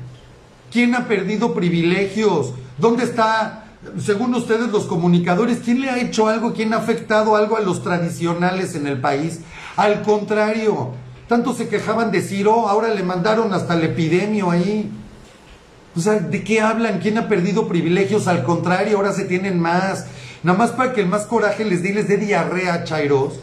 ¿Quién ha perdido privilegios? ¿Dónde está, según ustedes, los comunicadores? ¿Quién le ha hecho algo? ¿Quién ha afectado algo a los tradicionales en el país? Al contrario, tanto se quejaban de Ciro, ahora le mandaron hasta el epidemio ahí. O sea, ¿de qué hablan? ¿Quién ha perdido privilegios? Al contrario, ahora se tienen más. Nada más para que el más coraje les dé diarrea, chairos.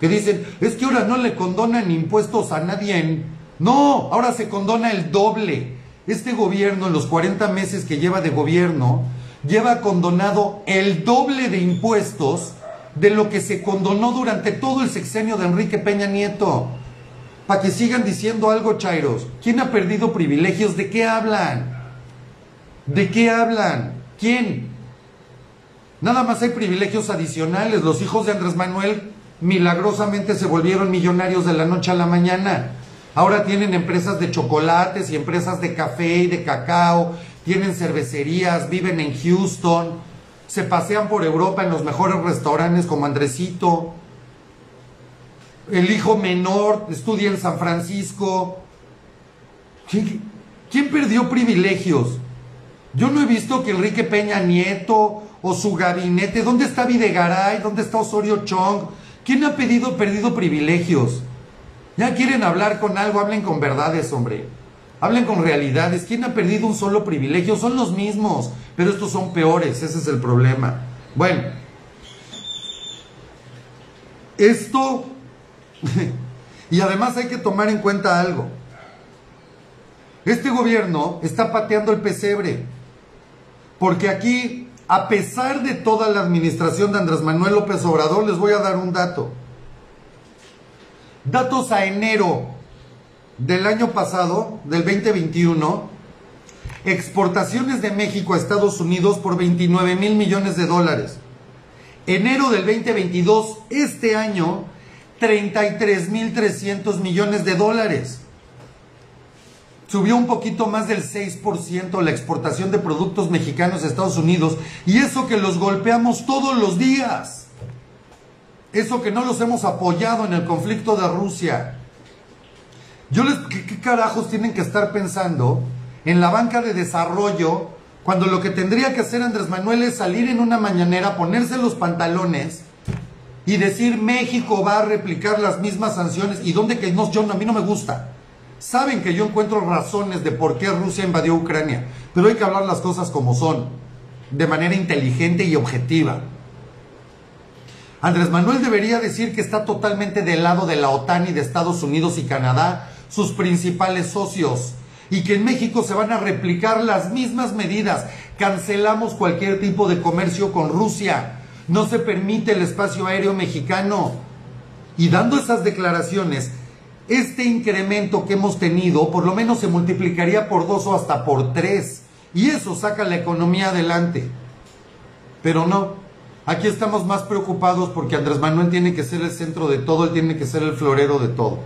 Que dicen, es que ahora no le condonan impuestos a nadie. No, ahora se condona el doble. Este gobierno, en los 40 meses que lleva de gobierno, lleva condonado el doble de impuestos de lo que se condonó durante todo el sexenio de Enrique Peña Nieto. Para que sigan diciendo algo, chairos. ¿Quién ha perdido privilegios? ¿De qué hablan? ¿De qué hablan? ¿Quién? Nada más hay privilegios adicionales. Los hijos de Andrés Manuel milagrosamente se volvieron millonarios de la noche a la mañana. Ahora tienen empresas de chocolates y empresas de café y de cacao, tienen cervecerías, viven en Houston, se pasean por Europa en los mejores restaurantes como Andresito. El hijo menor estudia en San Francisco. ¿Quién perdió privilegios? Yo no he visto que Enrique Peña Nieto o su gabinete, ¿dónde está Videgaray? ¿Dónde está Osorio Chong? ¿Quién ha perdido privilegios? Ya quieren hablar con algo, hablen con verdades, hombre. Hablen con realidades. ¿Quién ha perdido un solo privilegio? Son los mismos, pero estos son peores, ese es el problema. Bueno, esto, y además hay que tomar en cuenta algo. Este gobierno está pateando el pesebre, porque aquí, a pesar de toda la administración de Andrés Manuel López Obrador, les voy a dar un dato. Datos a enero del año pasado, del 2021, exportaciones de México a Estados Unidos por 29,000 millones de dólares. Enero del 2022, este año, 33,300 millones de dólares. subió un poquito más del 6% la exportación de productos mexicanos a Estados Unidos, y eso que los golpeamos todos los días, eso que no los hemos apoyado en el conflicto de Rusia. ¿Qué carajos tienen que estar pensando en la banca de desarrollo cuando lo que tendría que hacer Andrés Manuel es salir en una mañanera, ponerse los pantalones y decir México va a replicar las mismas sanciones? Y donde que no, a mí no me gusta. Saben que yo encuentro razones de por qué Rusia invadió Ucrania, pero hay que hablar las cosas como son, de manera inteligente y objetiva. Andrés Manuel debería decir que está totalmente del lado de la OTAN y de Estados Unidos y Canadá, sus principales socios, y que en México se van a replicar las mismas medidas. Cancelamos cualquier tipo de comercio con Rusia, no se permite el espacio aéreo mexicano. Y dando esas declaraciones, este incremento que hemos tenido por lo menos se multiplicaría por 2 o hasta por 3, y eso saca la economía adelante. Pero no, aquí estamos más preocupados porque Andrés Manuel tiene que ser el centro de todo, él tiene que ser el florero de todo.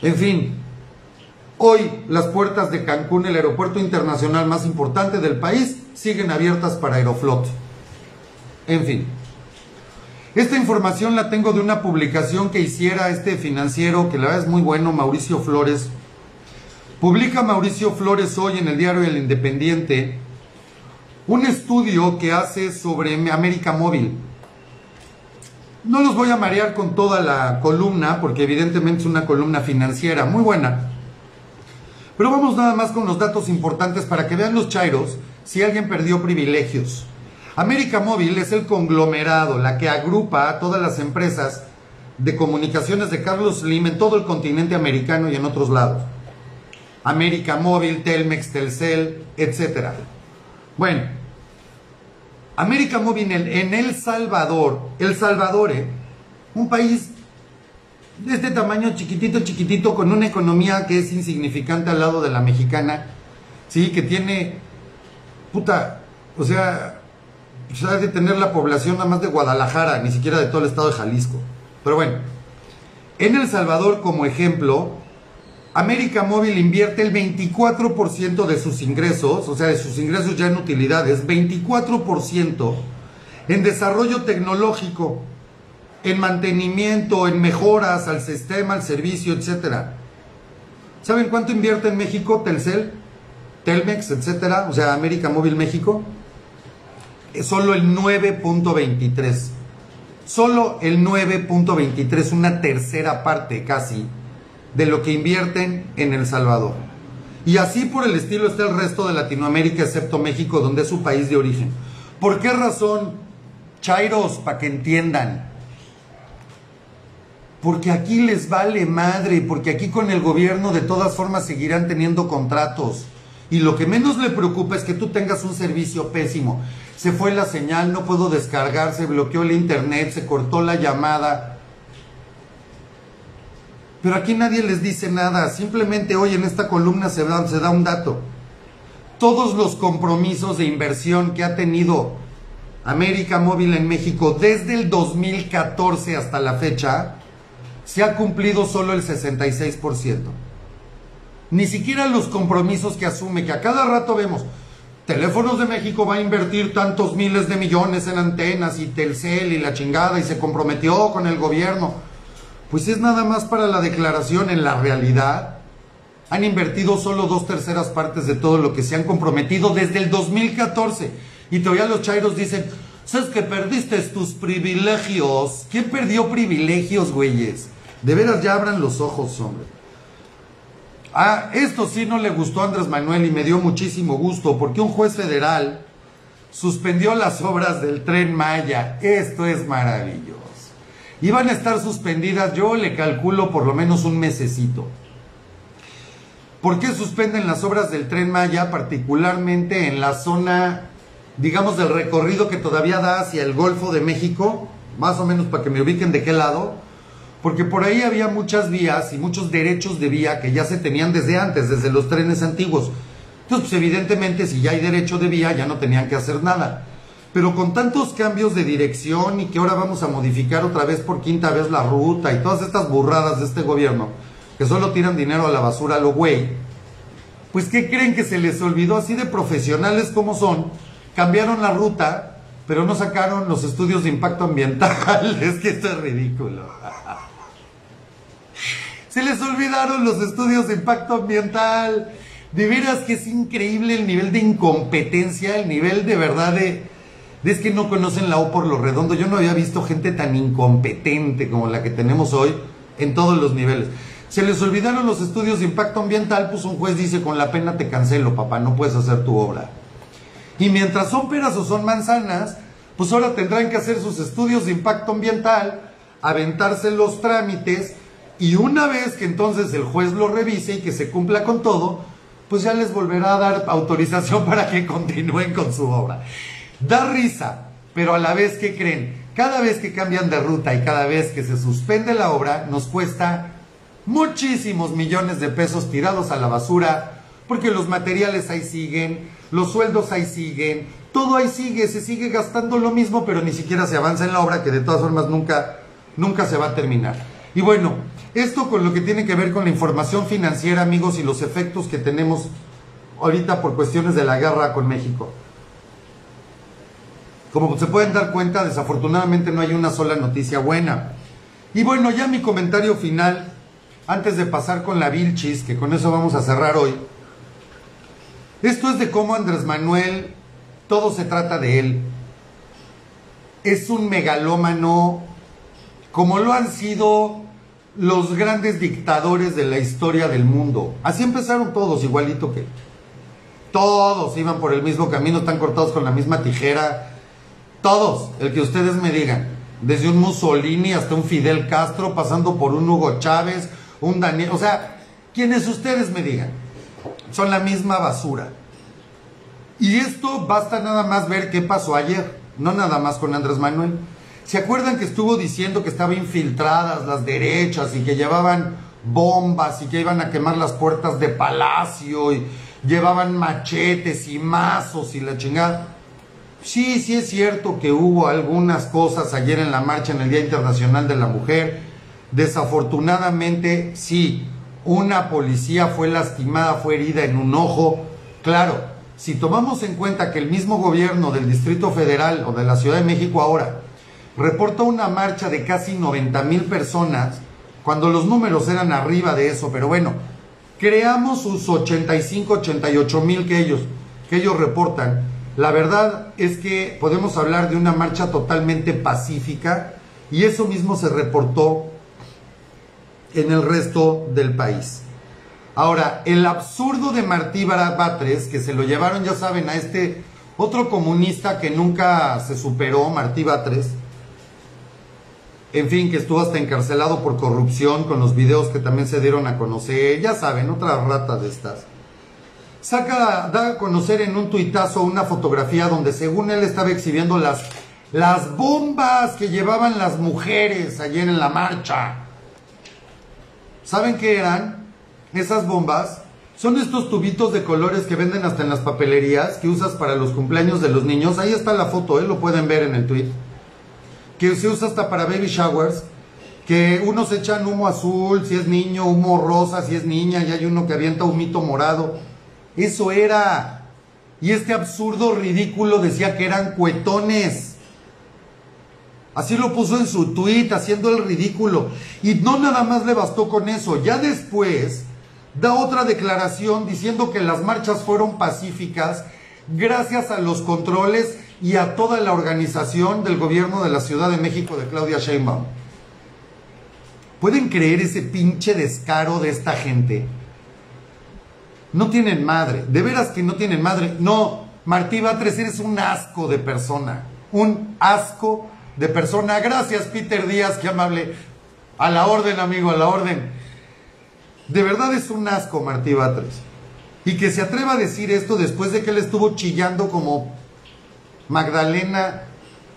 En fin, hoy las puertas de Cancún, el aeropuerto internacional más importante del país, siguen abiertas para Aeroflot. En fin, esta información la tengo de una publicación que hiciera este financiero, que la verdad es muy bueno, Mauricio Flores. Publica Mauricio Flores hoy en el diario El Independiente un estudio que hace sobre América Móvil. No los voy a marear con toda la columna, porque evidentemente es una columna financiera muy buena. Pero vamos nada más con los datos importantes para que vean los chairos si alguien perdió privilegios. América Móvil es el conglomerado, la que agrupa a todas las empresas de comunicaciones de Carlos Slim en todo el continente americano y en otros lados. América Móvil, Telmex, Telcel, etc. Bueno, América Móvil en El Salvador, un país de este tamaño chiquitito, con una economía que es insignificante al lado de la mexicana, sí, que tiene, o sea de tener la población nada más de Guadalajara, ni siquiera de todo el estado de Jalisco. Pero bueno, en El Salvador, como ejemplo, América Móvil invierte el 24% de sus ingresos, o sea, de sus ingresos ya en utilidades, 24% en desarrollo tecnológico, en mantenimiento, en mejoras al sistema, al servicio, etc. ¿Saben cuánto invierte en México Telcel, Telmex, etcétera? O sea, América Móvil México. Solo el 9.23. Solo el 9.23, una tercera parte casi de lo que invierten en El Salvador. Y así por el estilo está el resto de Latinoamérica, excepto México, donde es su país de origen. ¿Por qué razón, chairos, para que entiendan? Porque aquí les vale madre, porque aquí con el gobierno de todas formas seguirán teniendo contratos. Y lo que menos le preocupa es que tú tengas un servicio pésimo. Se fue la señal, no puedo descargar, se bloqueó el internet, se cortó la llamada. Pero aquí nadie les dice nada, simplemente hoy en esta columna se da un dato. Todos los compromisos de inversión que ha tenido América Móvil en México desde el 2014 hasta la fecha, se ha cumplido solo el 66%. Ni siquiera los compromisos que asume, que a cada rato vemos, Teléfonos de México va a invertir tantos miles de millones en antenas y Telcel y la chingada y se comprometió con el gobierno. Pues es nada más para la declaración. En la realidad han invertido solo 2/3 partes de todo lo que se han comprometido desde el 2014. Y todavía los chairos dicen, ¿sabes que perdiste tus privilegios? ¿Quién perdió privilegios, güeyes? De veras, ya abran los ojos, hombre. Esto sí no le gustó a Andrés Manuel y me dio muchísimo gusto, porque un juez federal suspendió las obras del Tren Maya. Esto es maravilloso. Iban a estar suspendidas, yo le calculo por lo menos un mesecito. ¿Por qué suspenden las obras del Tren Maya? Particularmente en la zona, digamos, del recorrido que todavía da hacia el Golfo de México, más o menos para que me ubiquen de qué lado. Porque por ahí había muchas vías y muchos derechos de vía que ya se tenían desde antes, desde los trenes antiguos. Entonces, pues evidentemente, si ya hay derecho de vía, ya no tenían que hacer nada. Pero con tantos cambios de dirección y que ahora vamos a modificar otra vez por quinta vez la ruta y todas estas burradas de este gobierno, que solo tiran dinero a la basura a lo güey, Pues, ¿qué creen? Que se les olvidó, así de profesionales como son, cambiaron la ruta, pero no sacaron los estudios de impacto ambiental. Es que esto es ridículo. Se les olvidaron los estudios de impacto ambiental. De veras que es increíble el nivel de incompetencia, el nivel de verdad es que no conocen la O por lo redondo. Yo no había visto gente tan incompetente como la que tenemos hoy en todos los niveles. Se les olvidaron los estudios de impacto ambiental, pues un juez dice, con la pena te cancelo, papá, no puedes hacer tu obra. Y mientras son peras o son manzanas, pues ahora tendrán que hacer sus estudios de impacto ambiental, aventarse los trámites, y una vez que entonces el juez lo revise y que se cumpla con todo, pues ya les volverá a dar autorización para que continúen con su obra. Da risa, pero a la vez, ¿qué creen? Cada vez que cambian de ruta y cada vez que se suspende la obra, nos cuesta muchísimos millones de pesos tirados a la basura, porque los materiales ahí siguen, los sueldos ahí siguen, todo ahí sigue, se sigue gastando lo mismo, pero ni siquiera se avanza en la obra, que de todas formas nunca se va a terminar. Y bueno, esto con lo que tiene que ver con la información financiera, amigos, y los efectos que tenemos ahorita por cuestiones de la guerra con México. Como se pueden dar cuenta, desafortunadamente no hay una sola noticia buena. Y bueno, ya mi comentario final, antes de pasar con la Vilchis, que con eso vamos a cerrar hoy. Esto es de cómo Andrés Manuel, todo se trata de él. Es un megalómano, como lo han sido los grandes dictadores de la historia del mundo. Así empezaron todos, igualito que todos iban por el mismo camino, están cortados con la misma tijera. Todos, el que ustedes me digan, desde un Mussolini hasta un Fidel Castro, pasando por un Hugo Chávez, un Daniel, o sea, quienes ustedes me digan, son la misma basura. Y esto basta nada más ver qué pasó ayer, no nada más con Andrés Manuel. ¿Se acuerdan que estuvo diciendo que estaban infiltradas las derechas y que llevaban bombas y que iban a quemar las puertas de Palacio y llevaban machetes y mazos y la chingada? Sí, sí es cierto que hubo algunas cosas ayer en la marcha en el Día Internacional de la Mujer. Desafortunadamente, sí, una policía fue lastimada, fue herida en un ojo. Claro, si tomamos en cuenta que el mismo gobierno del Distrito Federal o de la Ciudad de México ahora reporta una marcha de casi 90,000 personas, cuando los números eran arriba de eso, pero bueno, creamos sus 85, 88,000 que ellos reportan. La verdad es que podemos hablar de una marcha totalmente pacífica y eso mismo se reportó en el resto del país. Ahora, el absurdo de Martí Batres, que se lo llevaron, ya saben, a este otro comunista que nunca se superó, Martí Batres, en fin, que estuvo hasta encarcelado por corrupción, con los videos que también se dieron a conocer, ya saben, otra rata de estas. Da a conocer en un tuitazo una fotografía donde según él estaba exhibiendo las bombas que llevaban las mujeres ayer en la marcha. ¿Saben qué eran? Esas bombas son estos tubitos de colores que venden hasta en las papelerías, que usas para los cumpleaños de los niños. Ahí está la foto, lo pueden ver en el tweet. Que se usa hasta para baby showers, que unos echan humo azul si es niño, humo rosa si es niña, y hay uno que avienta humito morado. Eso era. Y este absurdo ridículo decía que eran cuetones. Así lo puso en su tweet, haciendo el ridículo. Y no nada más le bastó con eso. Ya después da otra declaración diciendo que las marchas fueron pacíficas gracias a los controles y a toda la organización del gobierno de la Ciudad de México de Claudia Sheinbaum. ¿Pueden creer ese pinche descaro de esta gente? No tienen madre, de veras que no tienen madre. No, Martí Batres, eres un asco de persona, un asco de persona. Gracias, Peter Díaz, qué amable. A la orden, amigo, a la orden. De verdad es un asco, Martí Batres. Y que se atreva a decir esto después de que él estuvo chillando como Magdalena,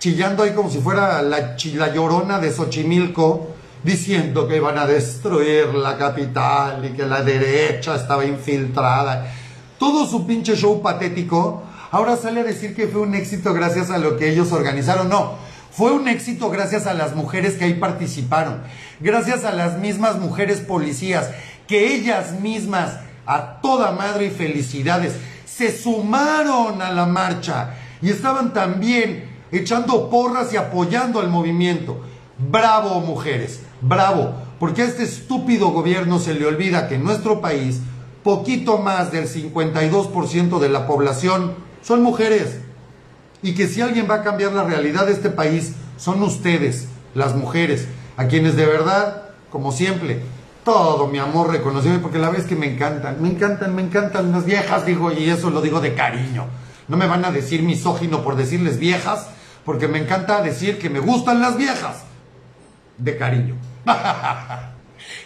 chillando ahí como si fuera la Llorona de Xochimilco, diciendo que iban a destruir la capital y que la derecha estaba infiltrada. Todo su pinche show patético, ahora sale a decir que fue un éxito gracias a lo que ellos organizaron. No, fue un éxito gracias a las mujeres que ahí participaron, gracias a las mismas mujeres policías, que ellas mismas a toda madre y felicidades. Se sumaron a la marcha y estaban también echando porras y apoyando al movimiento. Bravo, mujeres, bravo, porque a este estúpido gobierno se le olvida que en nuestro país poquito más del 52% de la población son mujeres, y que si alguien va a cambiar la realidad de este país son ustedes, las mujeres, a quienes de verdad, como siempre, todo mi amor reconocido, porque la verdad es que me encantan las viejas, digo, y eso lo digo de cariño. No me van a decir misógino por decirles viejas, porque me encanta decir que me gustan las viejas, de cariño.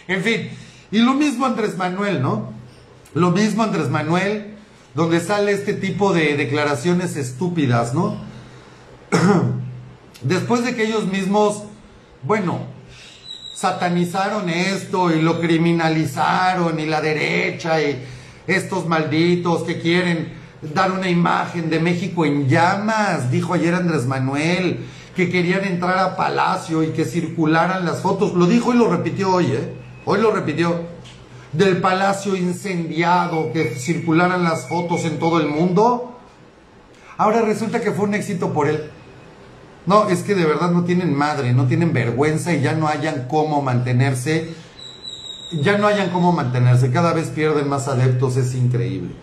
En fin, y lo mismo Andrés Manuel, ¿no? Lo mismo Andrés Manuel, donde sale este tipo de declaraciones estúpidas, ¿no? Después de que ellos mismos, bueno, satanizaron esto y lo criminalizaron, y la derecha y estos malditos que quieren dar una imagen de México en llamas, dijo ayer Andrés Manuel, que querían entrar a Palacio y que circularan las fotos, lo dijo y lo repitió hoy, hoy lo repitió, del Palacio incendiado, que circularan las fotos en todo el mundo. Ahora resulta que fue un éxito por él. No, es que de verdad no tienen madre, no tienen vergüenza y ya no hayan cómo mantenerse, cada vez pierden más adeptos, es increíble.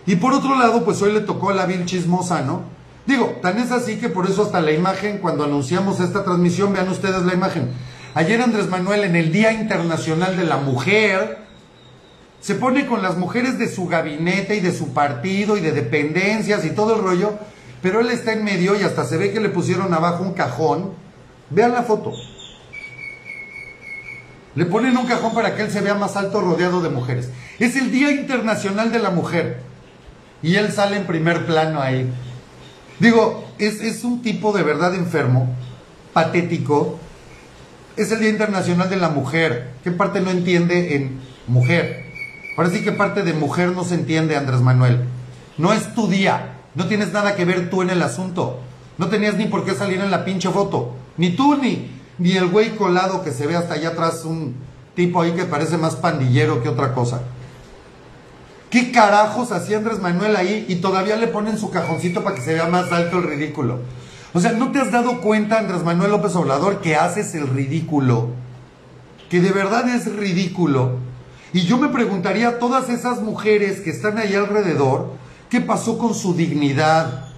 Y por otro lado, pues hoy le tocó a la vil chismosa, ¿no? Digo, tan es así que por eso hasta la imagen, cuando anunciamos esta transmisión, vean ustedes la imagen. Ayer Andrés Manuel, en el Día Internacional de la Mujer, se pone con las mujeres de su gabinete y de su partido y de dependencias y todo el rollo, pero él está en medio y hasta se ve que le pusieron abajo un cajón. Vean la foto. Le ponen un cajón para que él se vea más alto rodeado de mujeres. Es el Día Internacional de la Mujer y él sale en primer plano ahí. Digo, es un tipo de verdad enfermo, patético. Es el Día Internacional de la Mujer. ¿Qué parte no entiende en mujer? Ahora sí, ¿qué parte de mujer no se entiende, Andrés Manuel? No es tu día. No tienes nada que ver tú en el asunto. No tenías ni por qué salir en la pinche foto. Ni tú, ni el güey colado que se ve hasta allá atrás, un tipo ahí que parece más pandillero que otra cosa. ¿Qué carajos hacía Andrés Manuel ahí? Y todavía le ponen su cajoncito para que se vea más alto el ridículo. O sea, ¿no te has dado cuenta, Andrés Manuel López Obrador, que haces el ridículo? Que de verdad es ridículo. Y yo me preguntaría a todas esas mujeres que están ahí alrededor, ¿qué pasó con su dignidad?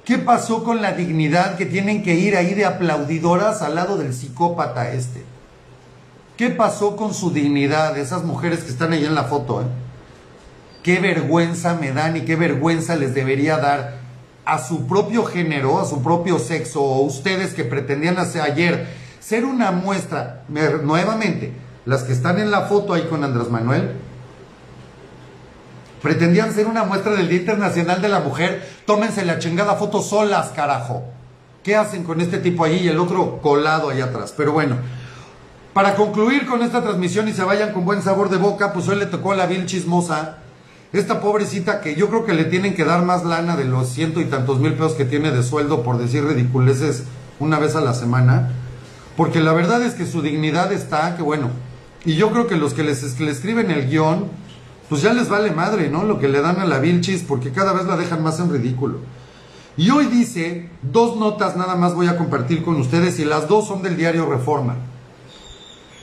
¿Qué pasó con la dignidad que tienen que ir ahí de aplaudidoras al lado del psicópata este? ¿Qué pasó con su dignidad? Esas mujeres que están ahí en la foto, Qué vergüenza me dan y qué vergüenza les debería dar a su propio género, a su propio sexo, o ustedes que pretendían hacer ayer ser una muestra, nuevamente, las que están en la foto ahí con Andrés Manuel, pretendían ser una muestra del Día Internacional de la Mujer. Tómense la chingada foto solas, carajo. ¿Qué hacen con este tipo ahí y el otro colado ahí atrás? Pero bueno, para concluir con esta transmisión y se vayan con buen sabor de boca, pues hoy le tocó a la vil chismosa, esta pobrecita que yo creo que le tienen que dar más lana de los 100 y tantos mil pesos que tiene de sueldo por decir ridiculeces una vez a la semana, porque la verdad es que su dignidad está, que bueno, y yo creo que los que le escriben el guión, pues ya les vale madre, ¿no? Lo que le dan a la Vilchis, porque cada vez la dejan más en ridículo. Y hoy dice, dos notas nada más voy a compartir con ustedes, y las dos son del diario Reforma.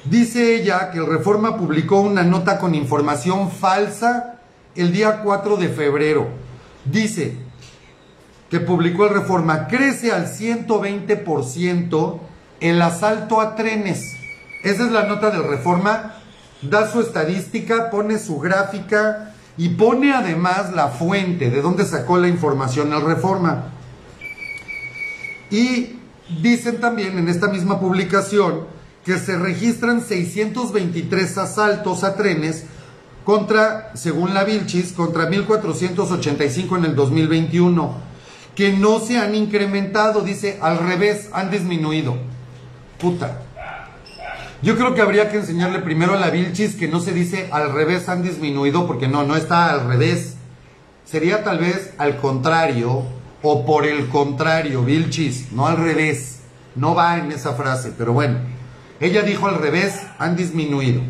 Dice ella que el Reforma publicó una nota con información falsa el día 4 de febrero. Dice que publicó el Reforma: crece al 120% el asalto a trenes. Esa es la nota del Reforma. Da su estadística, pone su gráfica y pone además la fuente de donde sacó la información el Reforma. Y dicen también en esta misma publicación que se registran 623 asaltos a trenes contra, según la Vilchis, contra 1485 en el 2021, que no se han incrementado, dice, al revés, han disminuido. Puta. Yo creo que habría que enseñarle primero a la Vilchis que no se dice al revés han disminuido, porque no está al revés. Sería tal vez al contrario o por el contrario, Vilchis, no al revés. No va en esa frase, pero bueno. Ella dijo al revés, han disminuido.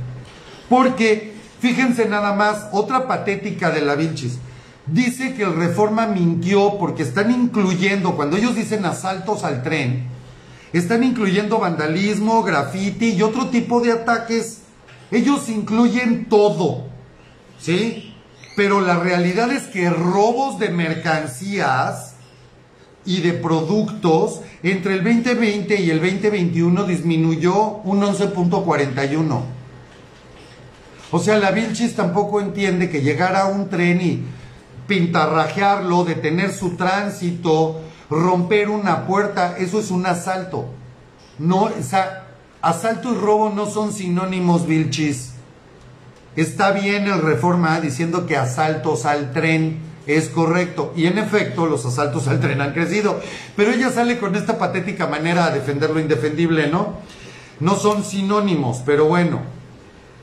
Porque Fíjense nada más, otra patética de la Vilchis. Dice que el Reforma mintió porque están incluyendo, cuando ellos dicen asaltos al tren, están incluyendo vandalismo, graffiti y otro tipo de ataques. Ellos incluyen todo, ¿sí? Pero la realidad es que robos de mercancías y de productos entre el 2020 y el 2021 disminuyó un 11.41. O sea, la Vilchis tampoco entiende que llegar a un tren y pintarrajearlo, detener su tránsito, romper una puerta, eso es un asalto. No, o sea, asalto y robo no son sinónimos, Vilchis. Está bien el Reforma diciendo que asaltos al tren es correcto. Y en efecto, los asaltos al tren han crecido. Pero ella sale con esta patética manera a defender lo indefendible, ¿no? No son sinónimos, pero bueno.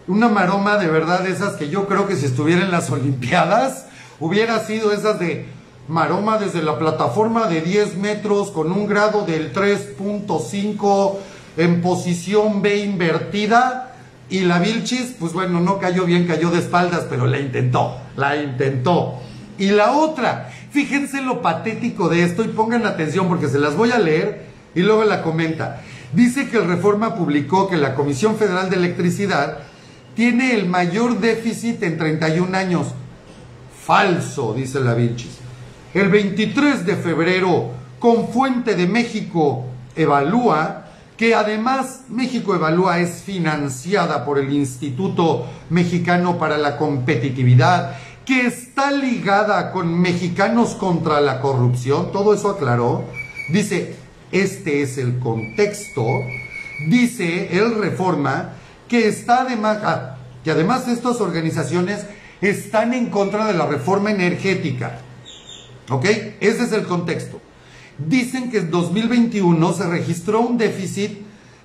Una maroma de verdad, esas que yo creo que si estuviera en las Olimpiadas, hubiera sido esas de maroma desde la plataforma de 10 metros con un grado del 3.5 en posición B invertida. Y la Vilchis, pues bueno, no cayó bien, cayó de espaldas, pero la intentó. Y la otra, fíjense lo patético de esto y pongan atención porque se las voy a leer y luego la comenta. Dice que el Reforma publicó que la Comisión Federal de Electricidad tiene el mayor déficit en 31 años. Falso, dice la Vilchis. El 23 de febrero, con Fuente de México Evalúa, que además México Evalúa es financiada por el Instituto Mexicano para la Competitividad, que está ligada con Mexicanos contra la Corrupción, todo eso aclaró. Dice, este es el contexto. Dice el Reforma que está además, que además estas organizaciones están en contra de la reforma energética. ¿Ok? Ese es el contexto. Dicen que en 2021 se registró un déficit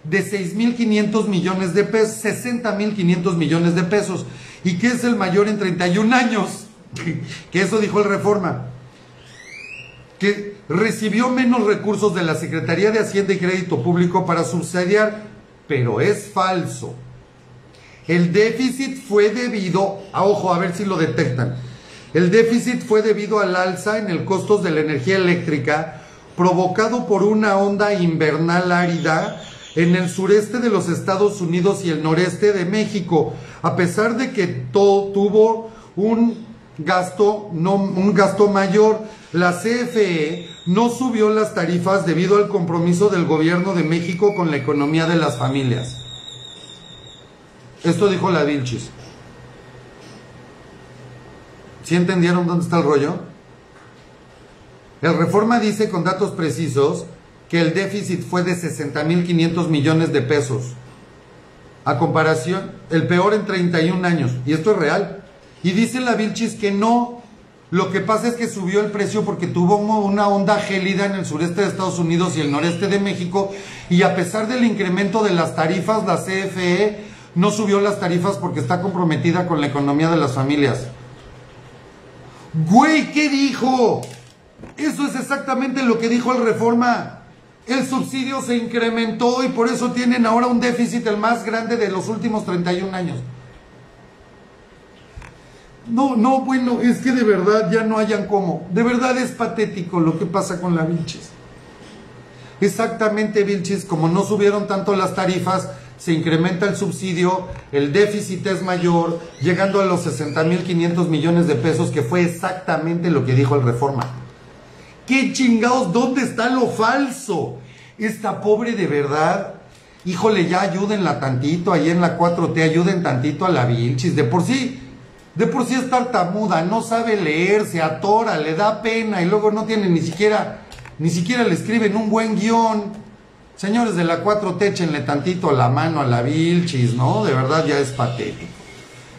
de 6.500 millones de pesos, 60.500 millones de pesos, y que es el mayor en 31 años. Que eso dijo el Reforma. Que recibió menos recursos de la Secretaría de Hacienda y Crédito Público para subsidiar, pero es falso. El déficit fue debido, ojo, a ver si lo detectan. El déficit fue debido al alza en el costo de la energía eléctrica provocado por una onda invernal árida en el sureste de los Estados Unidos y el noreste de México, a pesar de que tuvo un gasto mayor. La CFE no subió las tarifas debido al compromiso del gobierno de México con la economía de las familias. Esto dijo la Vilchis. ¿Sí entendieron dónde está el rollo? El Reforma dice con datos precisos que el déficit fue de 60.500 millones de pesos. A comparación, el peor en 31 años. Y esto es real. Y dice la Vilchis que no. Lo que pasa es que subió el precio porque tuvo una onda gélida en el sureste de Estados Unidos y el noreste de México. Y a pesar del incremento de las tarifas, la CFE no subió las tarifas porque está comprometida con la economía de las familias. Güey, ¿qué dijo? Eso es exactamente lo que dijo el Reforma. El subsidio se incrementó y por eso tienen ahora un déficit el más grande de los últimos 31 años. No, bueno, es que de verdad ya no hayan cómo. De verdad es patético lo que pasa con la Vilchis. Exactamente, Vilchis, como no subieron tanto las tarifas, se incrementa el subsidio, el déficit es mayor, llegando a los 60.500 millones de pesos, que fue exactamente lo que dijo el Reforma. ¿Qué chingados? ¿Dónde está lo falso? Esta pobre de verdad, híjole, ya ayúdenla tantito, ahí en la 4T, ayuden tantito a la Vilchis. De por sí es tartamuda, no sabe leer, se atora, le da pena y luego no tiene ni siquiera le escriben un buen guión. Señores de la 4T, échenle tantito la mano a la Vilchis, ¿no? De verdad ya es patético.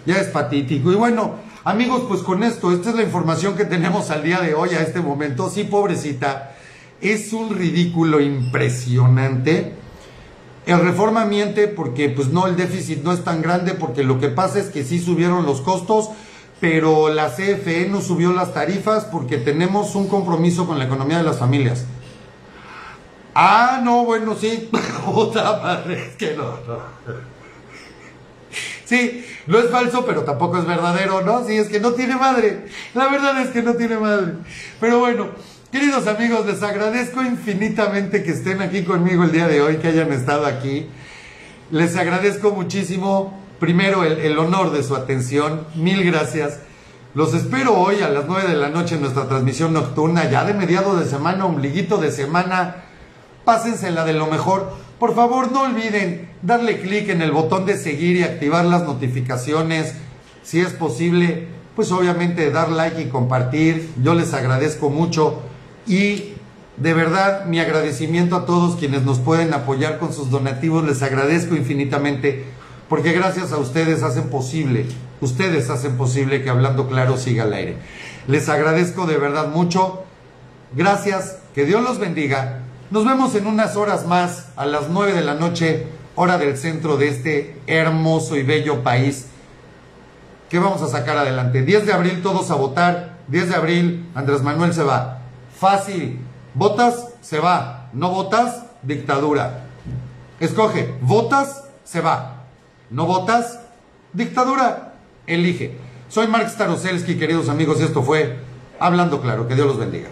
Ya es patético. Y bueno, amigos, pues con esto, esta es la información que tenemos al día de hoy, a este momento. Sí, pobrecita, es un ridículo impresionante. El Reforma miente porque, pues no, el déficit no es tan grande, porque lo que pasa es que sí subieron los costos, pero la CFE no subió las tarifas porque tenemos un compromiso con la economía de las familias. Ah, no, bueno, sí. Otra madre, es que no. Sí, no es falso, pero tampoco es verdadero, ¿no? Sí, es que no tiene madre. La verdad es que no tiene madre. Pero bueno, queridos amigos, les agradezco infinitamente que estén aquí conmigo el día de hoy, que hayan estado aquí. Les agradezco muchísimo, primero, el honor de su atención. Mil gracias. Los espero hoy a las 9 de la noche en nuestra transmisión nocturna, ya de mediado de semana, ombliguito de semana. Pásensela de lo mejor. Por favor, no olviden darle clic en el botón de seguir y activar las notificaciones. Si es posible, pues obviamente dar like y compartir. Yo les agradezco mucho. Y de verdad, mi agradecimiento a todos quienes nos pueden apoyar con sus donativos. Les agradezco infinitamente, porque gracias a ustedes hacen posible que Hablando Claro siga al aire. Les agradezco de verdad mucho. Gracias, que Dios los bendiga. Nos vemos en unas horas más, a las 9 de la noche, hora del centro de este hermoso y bello país, que vamos a sacar adelante. 10 de abril, todos a votar. 10 de abril, Andrés Manuel se va. Fácil. ¿Votas? Se va. ¿No votas? Dictadura. Escoge. ¿Votas? Se va. ¿No votas? Dictadura. Elige. Soy Mark Staroselsky, queridos amigos, y esto fue Hablando Claro. Que Dios los bendiga.